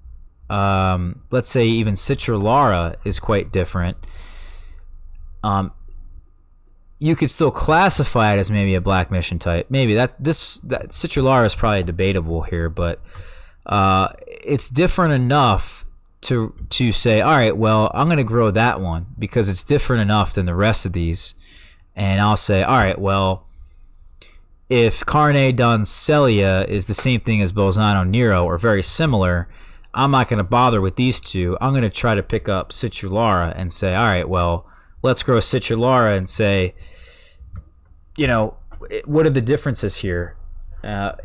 let's say even Citrullara is quite different, you could still classify it as maybe a Black Mission type. Maybe that Citrullara is probably debatable here, but it's different enough to say, all right, well, I'm going to grow that one because it's different enough than the rest of these. And I'll say, all right, well, if Carne Doncelia is the same thing as Bolzano Nero or very similar, I'm not going to bother with these two. I'm going to try to pick up Citrullara and say, all right, well, let's grow Citrullara and say, what are the differences here?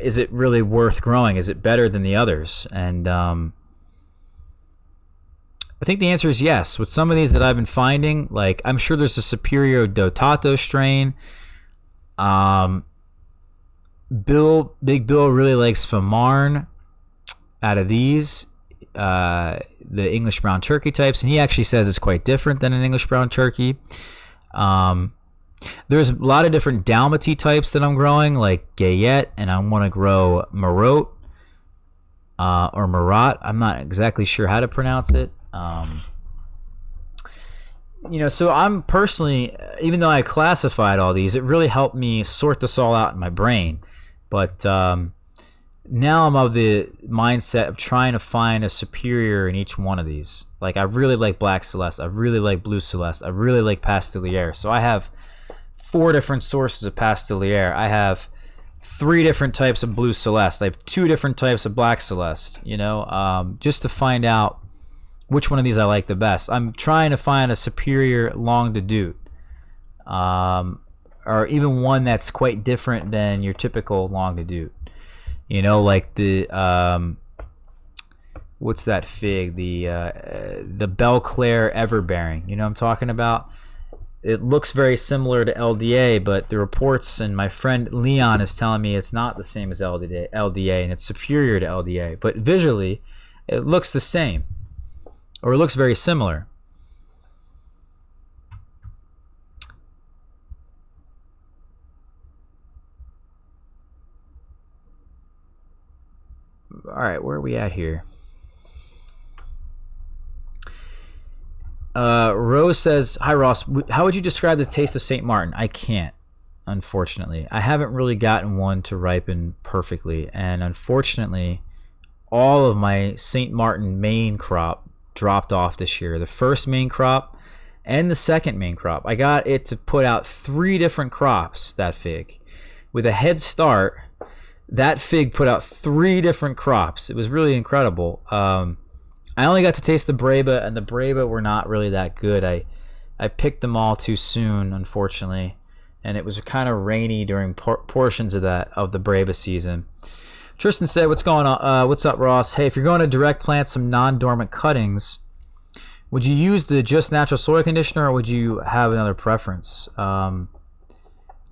Is it really worth growing? Is it better than the others? And I think the answer is yes. With some of these that I've been finding, like I'm sure there's a Superior Dotato strain. Big Bill really likes Famarn. out of these, the English brown turkey types, and he actually says it's quite different than an English brown turkey. There's a lot of different Dalmatie types that I'm growing, like Gayette, and I want to grow Marotte or Marat. I'm not exactly sure how to pronounce it. So I'm personally, even though I classified all these, it really helped me sort this all out in my brain. But now I'm of the mindset of trying to find a superior in each one of these. Like, I really like Black Celeste. I really like Blue Celeste. I really like Pasteliere. So I have 4 different sources of Pasteliere. I have 3 different types of Blue Celeste. I have 2 different types of Black Celeste, just to find out which one of these I like the best. I'm trying to find a superior Languedoc, or even one that's quite different than your typical Languedoc. Like the what's that fig? The Belclair Everbearing. You know what I'm talking about? It looks very similar to LDA, but the reports, and my friend Leon is telling me it's not the same as LDA, and it's superior to LDA. But visually, it looks the same, or it looks very similar. All right, where are we at here? Rose says, "Hi Ross, how would you describe the taste of St. Martin?" I can't, unfortunately. I haven't really gotten one to ripen perfectly, and unfortunately, all of my St. Martin main crop dropped off this year. The first main crop and the second main crop. I got it to put out 3 different crops, that fig. With a head start, that fig put out 3 different crops. It was really incredible. I only got to taste the Breba, and the Breba were not really that good. I picked them all too soon, unfortunately, and it was kind of rainy during portions of the Breba season. Tristan said, "What's going on? What's up, Ross? Hey, if you're going to direct plant some non-dormant cuttings, would you use the Just Natural Soil Conditioner, or would you have another preference?"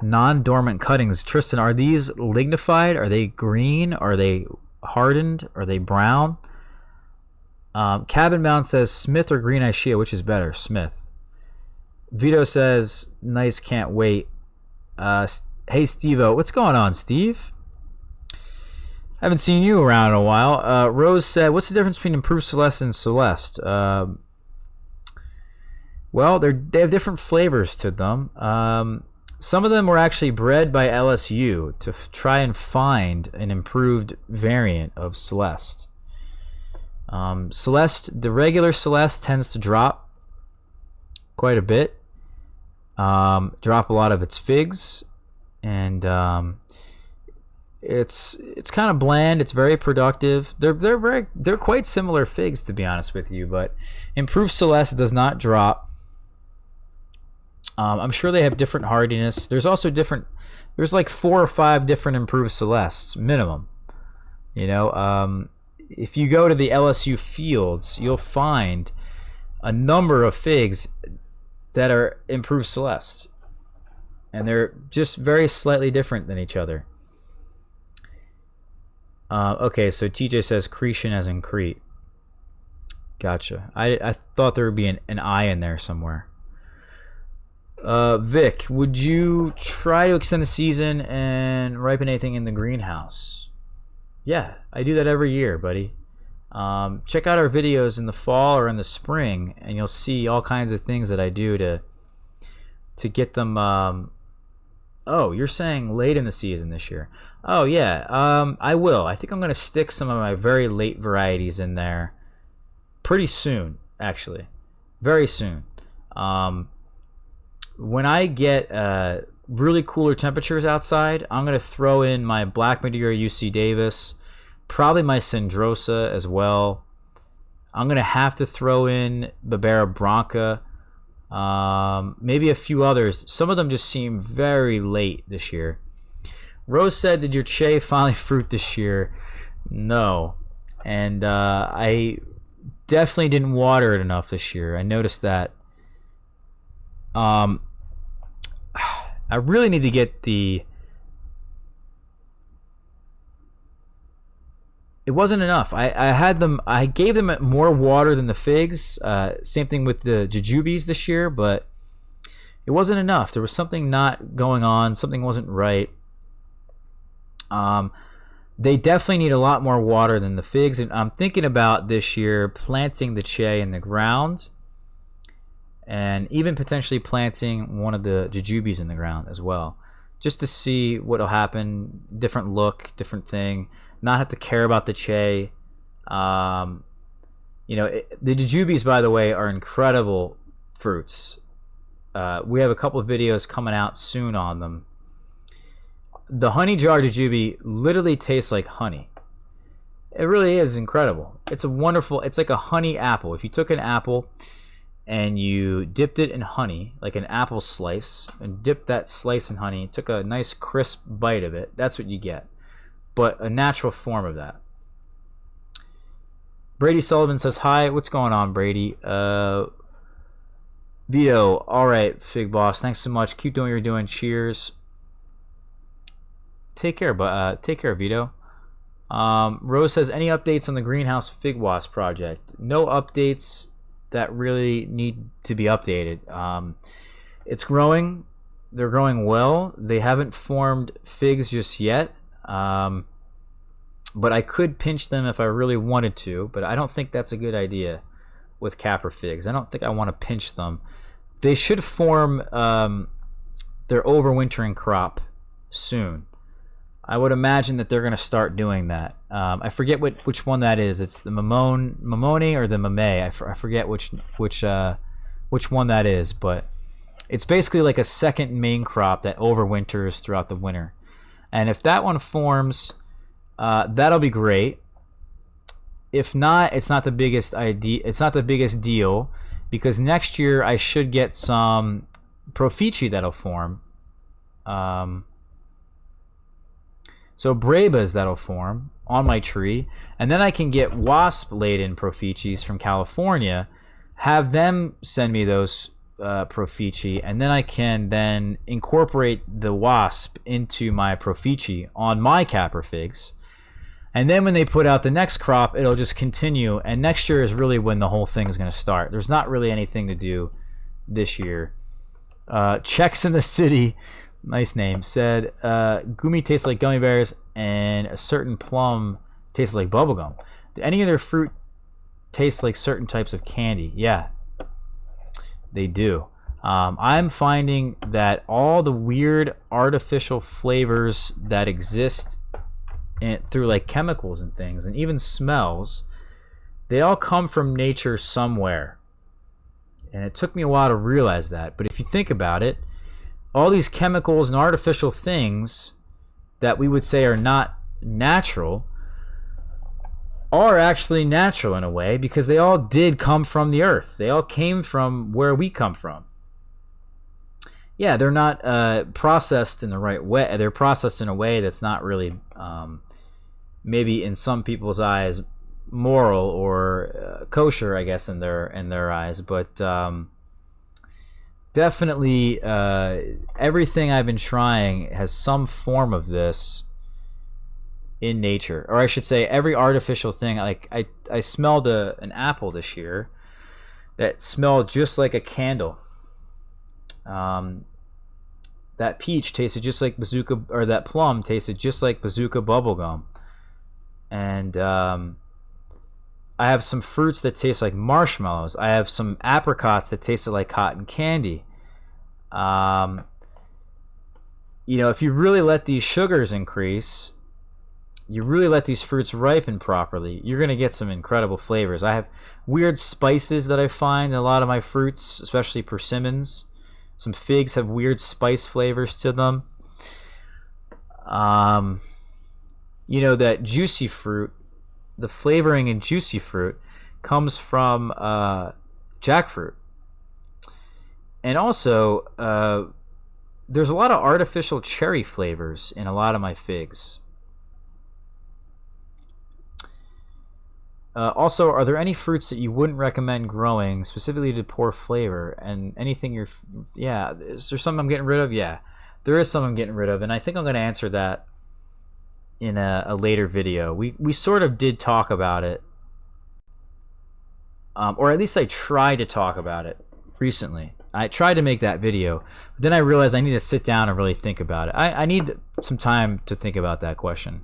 Non-dormant cuttings, Tristan, are these lignified? Are they green? Are they hardened? Are they brown? Cabin Bound says Smith or Green Ishia, which is better? Smith. Vito says, "Nice, can't wait." Hey, Steve-O, what's going on, Steve? Haven't seen you around in a while. Rose said, "What's the difference between Improved Celeste and Celeste?" Well, they have different flavors to them. Some of them were actually bred by LSU to try and find an improved variant of Celeste. Celeste, the regular Celeste tends to drop quite a bit, drop a lot of its figs, and it's kind of bland. It's very productive. They're quite similar figs, to be honest with you, but Improved Celeste does not drop. I'm sure they have different hardiness. There's also there's like 4 or 5 different Improved Celestes minimum. If you go to the LSU fields, you'll find a number of figs that are Improved Celeste, and they're just very slightly different than each other. Okay, so TJ says Cretan as in Crete. Gotcha. I thought there would be an I in there somewhere. Vic, would you try to extend the season and ripen anything in the greenhouse? Yeah, I do that every year, buddy. Check out our videos in the fall or in the spring, and you'll see all kinds of things that I do to get them. Oh, you're saying late in the season this year? Oh yeah, I will. I think I'm going to stick some of my very late varieties in there pretty soon, actually, very soon. When I get really cooler temperatures outside, I'm going to throw in my Black Madeira UC Davis, probably my Cendrosa as well. I'm going to have to throw in Barbera Branca, maybe a few others. Some of them just seem very late this year. Rose said, "Did your Che finally fruit this year?" No. And I definitely didn't water it enough this year. I noticed that. I really need to get the it wasn't enough. I gave them more water than the figs. Same thing with the jujubes this year, but it wasn't enough. There was something not going on. Something wasn't right. They definitely need a lot more water than the figs, and I'm thinking about this year planting the Che in the ground, and even potentially planting one of the jujubes in the ground as well, just to see what will happen. Different look, different thing. Not have to care about the Che. The jujubes, by the way, are incredible fruits. We have a couple of videos coming out soon on them. The honey jar jujube literally tastes like honey. It really is incredible. It's like a honey apple. If you took an apple and you dipped it in honey, like an apple slice, and dipped that slice in honey, took a nice crisp bite of it, that's what you get. But a natural form of that. Brady Sullivan says, hi, what's going on, Brady? Vito, all right, Fig Boss, thanks so much. Keep doing what you're doing. Cheers. Take care, Vito. Rose says, any updates on the greenhouse fig wasp project? No updates that really need to be updated. It's growing. They're growing well. They haven't formed figs just yet. But I could pinch them if I really wanted to, but I don't think that's a good idea with Capra figs. I don't think I want to pinch them. They should form their overwintering crop soon. I would imagine that they're going to start doing that. I forget which one that is. It's the Mamoni or the Mame. I forget which one that is, but it's basically like a second main crop that overwinters throughout the winter. And if that one forms, that'll be great. If not, it's not the biggest idea. It's not the biggest deal, because next year I should get some Profici that'll form. So Brabas that'll form on my tree, and then I can get wasp-laden Proficis from California, have them send me those Profici, and then I can then incorporate the wasp into my Profici on my Capra figs. And then when they put out the next crop, it'll just continue, and next year is really when the whole thing is going to start. There's not really anything to do this year. Checks in the City, nice name, said Gumi tastes like gummy bears and a certain plum tastes like bubblegum. Do any of their fruit taste like certain types of candy? Yeah, they do. I'm finding that all the weird artificial flavors that exist through like chemicals and things, and even smells, they all come from nature somewhere. And it took me a while to realize that. But if you think about it, all these chemicals and artificial things that we would say are not natural are actually natural in a way, because they all did come from the earth. They all came from where we come from. Yeah, they're not processed in the right way. They're processed in a way that's not really, maybe in some people's eyes, moral or kosher, I guess, in their eyes. But definitely, everything I've been trying has some form of this in nature, or I should say, every artificial thing. Like I smelled an apple this year that smelled just like a candle. That peach tasted just like bazooka, or that plum tasted just like bazooka bubblegum. And I have some fruits that taste like marshmallows. I have some apricots that tasted like cotton candy. If you really let these sugars increase, you really let these fruits ripen properly, you're going to get some incredible flavors. I have weird spices that I find in a lot of my fruits, especially persimmons. Some figs have weird spice flavors to them. That juicy fruit, the flavoring in juicy fruit comes from jackfruit. And also, there's a lot of artificial cherry flavors in a lot of my figs. Also, are there any fruits that you wouldn't recommend growing specifically to pour flavor? And anything is there something I'm getting rid of? Yeah, there is some I'm getting rid of, and I think I'm going to answer that in a later video. We sort of did talk about it, or at least I tried to talk about it recently. I tried to make that video, but then I realized I need to sit down and really think about it. I need some time to think about that question.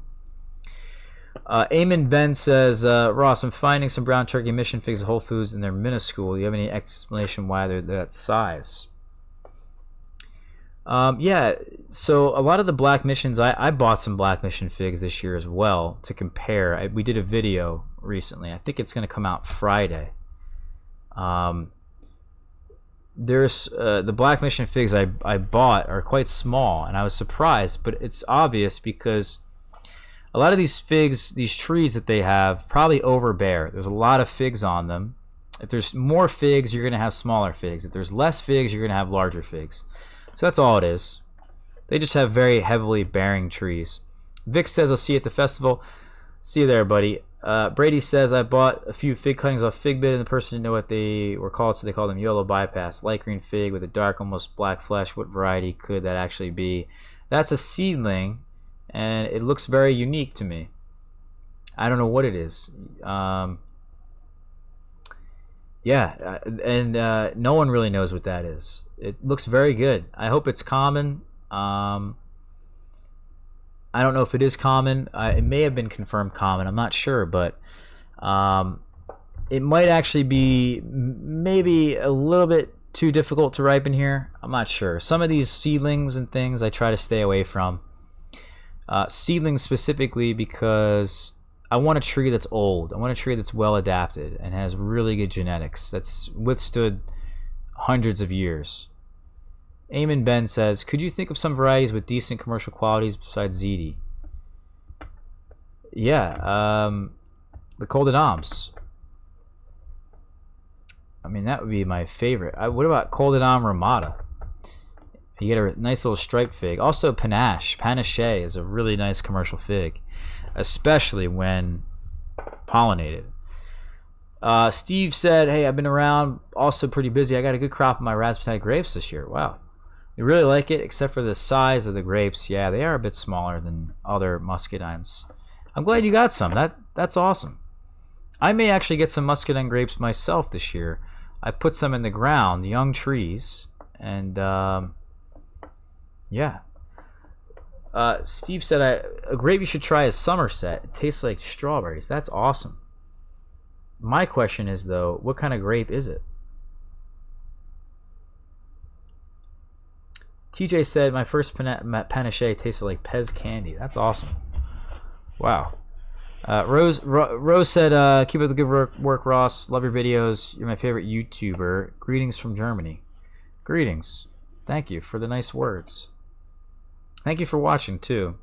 Eamon Ben says, Ross, I'm finding some brown turkey mission figs at Whole Foods and they're minuscule. Do you have any explanation why they're that size? Yeah, so a lot of the black missions, I bought some black mission figs this year as well to compare. We did a video recently. I think it's going to come out Friday. There's the black mission figs I bought are quite small, and I was surprised, but it's obvious because a lot of these figs, these trees that they have, probably overbear. There's a lot of figs on them. If there's more figs, you're going to have smaller figs. If there's less figs, you're going to have larger figs. So that's all it is. They just have very heavily bearing trees. Vic says, I'll see you at the festival. See you there, buddy. Brady says, I bought a few fig cuttings off FigBit, and the person didn't know what they were called, so they called them yellow bypass. Light green fig with a dark, almost black flesh. What variety could that actually be? That's a seedling, and it looks very unique to me. I don't know what it is. Yeah, and no one really knows what that is. It looks very good. I hope it's common. I don't know if it is common. It may have been confirmed common. I'm not sure, but it might actually be maybe a little bit too difficult to ripen here. I'm not sure. Some of these seedlings and things I try to stay away from. Seedlings specifically because I want a tree that's old. I want a tree that's well adapted and has really good genetics, that's withstood hundreds of years. Eamon Ben says, could you think of some varieties with decent commercial qualities besides ZD? Yeah, the Coldenoms. I mean, that would be my favorite. What about Coldenom Ramada? You get a nice little striped fig. Also, Panache. Panache is a really nice commercial fig, especially when pollinated. Steve said, hey, I've been around, also pretty busy. I got a good crop of my raspberry grapes this year. Wow. You really like it, except for the size of the grapes. Yeah, they are a bit smaller than other muscadines. I'm glad you got some. That's awesome. I may actually get some muscadine grapes myself this year. I put some in the ground, young trees, and yeah. Steve said, a grape you should try is Somerset. It tastes like strawberries. That's awesome. My question is, though, what kind of grape is it? TJ said, my first Panache tasted like Pez candy. That's awesome. Wow. Rose said, keep up the good work, Ross. Love your videos. You're my favorite YouTuber. Greetings from Germany. Greetings. Thank you for the nice words. Thank you for watching, too.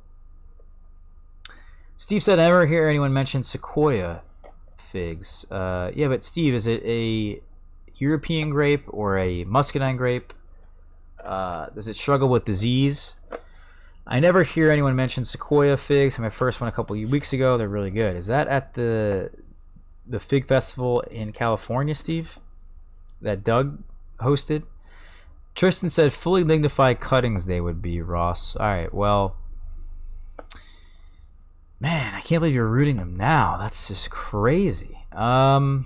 Steve said, I never hear anyone mention Sequoia figs. Yeah, but Steve, is it a European grape or a muscadine grape? Does it struggle with disease? I never hear anyone mention Sequoia figs. My first one a couple of weeks ago. They're really good. Is that at the fig festival in California, Steve? That Doug hosted? Tristan said fully lignified cuttings they would be, Ross. All right, well, man, I can't believe you're rooting them now. That's just crazy. Are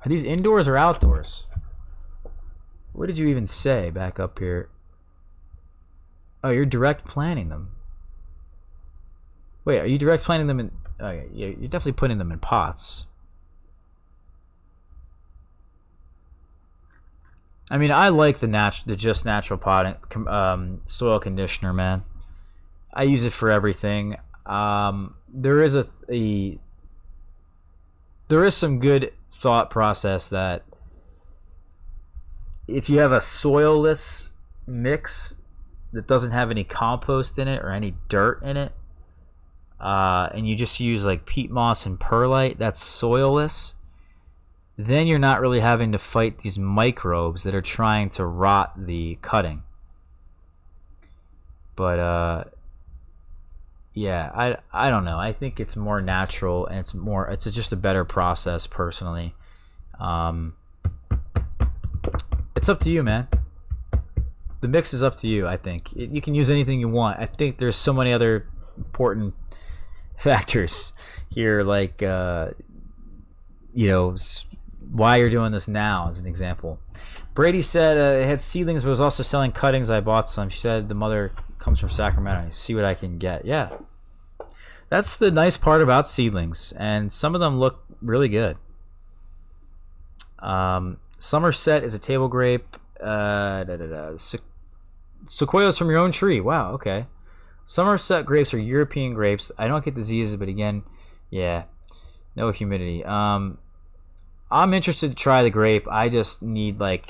these indoors or outdoors? What did you even say back up here? Oh, you're direct planting them. Wait, are you direct planting them in... Oh, yeah, you're definitely putting them in pots. I mean, I like the just natural pot soil conditioner, man. I use it for everything. There is there is some good thought process that if you have a soilless mix that doesn't have any compost in it or any dirt in it, and you just use like peat moss and perlite that's soilless, then you're not really having to fight these microbes that are trying to rot the cutting. But yeah, I don't know. I think it's more natural and it's just a better process personally. It's up to you, man. the mix is up to you. I think you can use anything you want. I think there's so many other important factors here, like why you're doing this now, as an example. Brady said it had seedlings, but was also selling cuttings. I bought some. She said the mother comes from Sacramento. See what I can get. Yeah, that's the nice part about seedlings, and some of them look really good. Somerset is a table grape. Sequoias from your own tree. Wow, okay. Somerset grapes are European grapes. I don't get diseases, but again, yeah, no humidity. I'm interested to try the grape. I just need I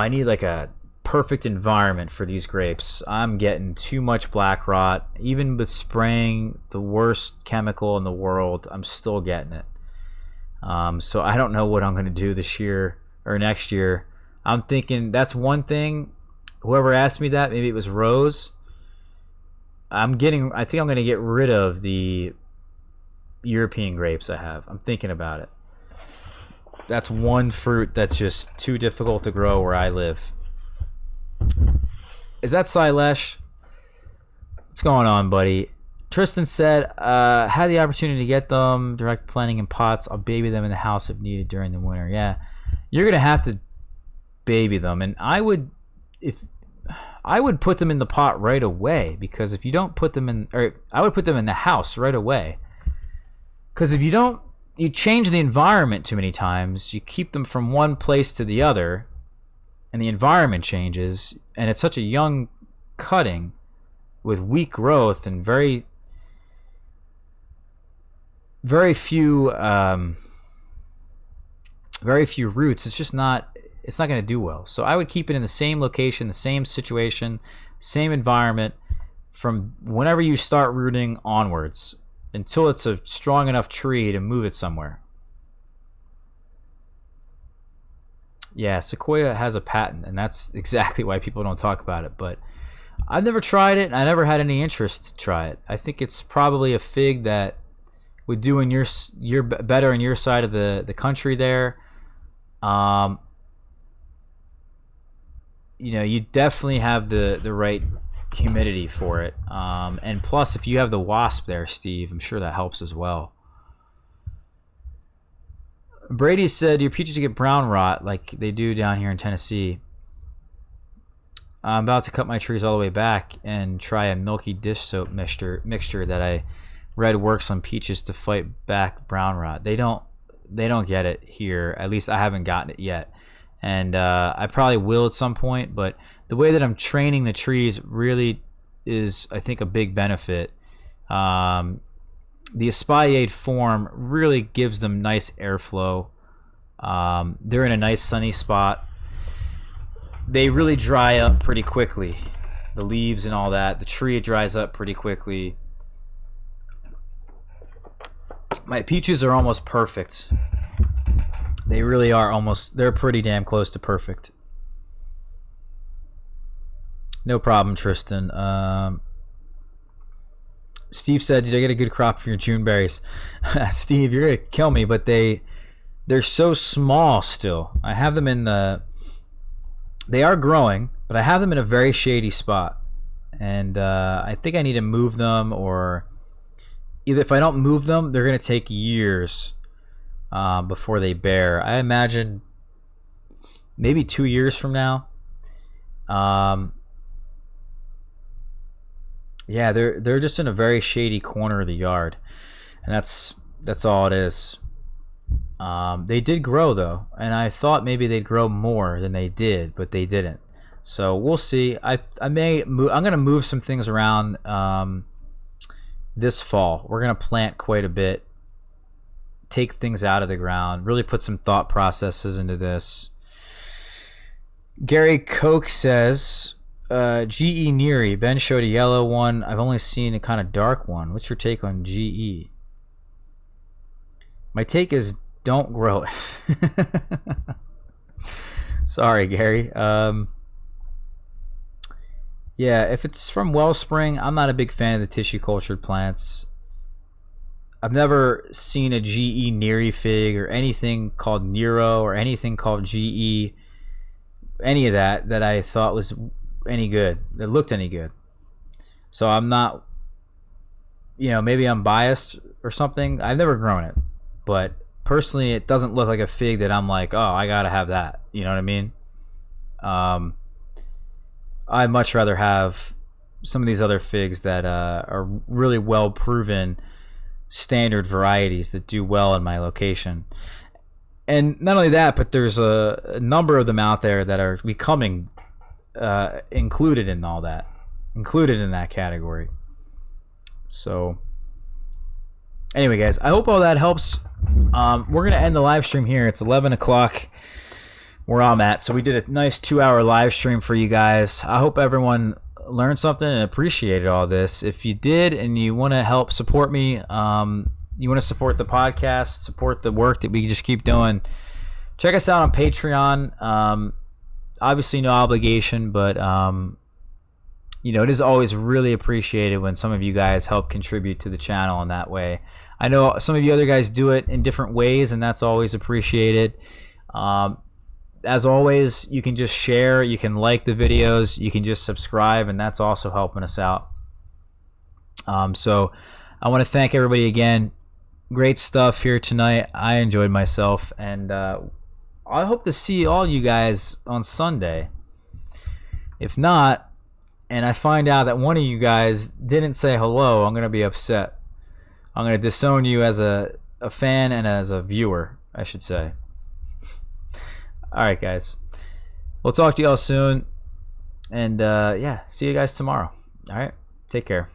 need like a perfect environment for these grapes. I'm getting too much black rot. Even with spraying the worst chemical in the world, I'm still getting it. So I don't know what I'm going to do this year or next year. I'm thinking that's one thing. Whoever asked me that, maybe it was Rose. I think I'm going to get rid of the European grapes I have. I'm thinking about it. That's one fruit that's just too difficult to grow where I live. Is that Silesh? What's going on, buddy? Tristan said, had the opportunity to get them direct planting in pots. I'll baby them in the house if needed during the winter. Yeah, you're gonna have to baby them, and I would put them in the pot right away, because if you don't put them in, or I would put them in the house right away, because if you don't, you change the environment too many times. You keep them from one place to the other, and the environment changes, and it's such a young cutting with weak growth and very few roots. It's not going to do well. So I would keep it in the same location, the same situation, same environment from whenever you start rooting onwards until it's a strong enough tree to move it somewhere. Yeah, Sequoia has a patent, and that's exactly why people don't talk about it. But I've never tried it, and I never had any interest to try it. I think it's probably a fig that would do in your better in your side of the country there. You definitely have the right humidity for it. And plus, if you have the wasp there, Steve, I'm sure that helps as well. Brady said your peaches get brown rot like they do down here in Tennessee. I'm about to cut my trees all the way back and try a milky dish soap mixture that I read works on peaches to fight back brown rot. They don't get it here. At least I haven't gotten it yet. And I probably will at some point, but the way that I'm training the trees really is, I think, a big benefit. The espalier form really gives them nice airflow. They're in a nice sunny spot. They really dry up pretty quickly. The leaves and all that. The tree dries up pretty quickly. My peaches are almost perfect. They really are almost, they're pretty damn close to perfect. No problem, Tristan. Steve said, did I get a good crop from your June berries? Steve, you're going to kill me, but they're so small still. I have them in they are growing, but I have them in a very shady spot. And I think I need to move them, or either if I don't move them, they're going to take years before they bear. I imagine maybe 2 years from now. Yeah, they're just in a very shady corner of the yard, and that's all it is. They did grow though, and I thought maybe they'd grow more than they did, but they didn't. So we'll see. I'm gonna move some things around this fall. We're gonna plant quite a bit, take things out of the ground, really put some thought processes into this. Gary Koch says, GE Neary. Ben showed a yellow one. I've only seen a kind of dark one. What's your take on GE? My take is don't grow it. Sorry, Gary. Yeah, if it's from Wellspring, I'm not a big fan of the tissue cultured plants. I've never seen a GE Neary fig or anything called Nero or anything called GE any of that I thought was any good, that looked any good. So I'm not, maybe I'm biased or something. I've never grown it, but personally, it doesn't look like a fig that I'm like, oh, I gotta have that. You know what I mean? I'd much rather have some of these other figs that are really well proven standard varieties that do well in my location. And not only that, but there's a number of them out there that are becoming included in all that, included in that category. So anyway, guys, I hope all that helps. We're gonna end the live stream here. It's 11 o'clock where I'm at, so we did a nice 2-hour live stream for you guys. I hope everyone learned something and appreciated all this. If you did and you want to help support me, you want to support the podcast, support the work that we just keep doing, check us out on Patreon. Obviously no obligation, but it is always really appreciated when some of you guys help contribute to the channel in that way. I know some of you other guys do it in different ways, and that's always appreciated. As always, you can just share, you can like the videos, you can just subscribe, and that's also helping us out. So I want to thank everybody again. Great stuff here tonight. I enjoyed myself, and I hope to see all you guys on Sunday. If not, and I find out that one of you guys didn't say hello, I'm going to be upset. I'm going to disown you as a fan and as a viewer, I should say. All right, guys. We'll talk to you all soon. And, yeah, see you guys tomorrow. All right? Take care.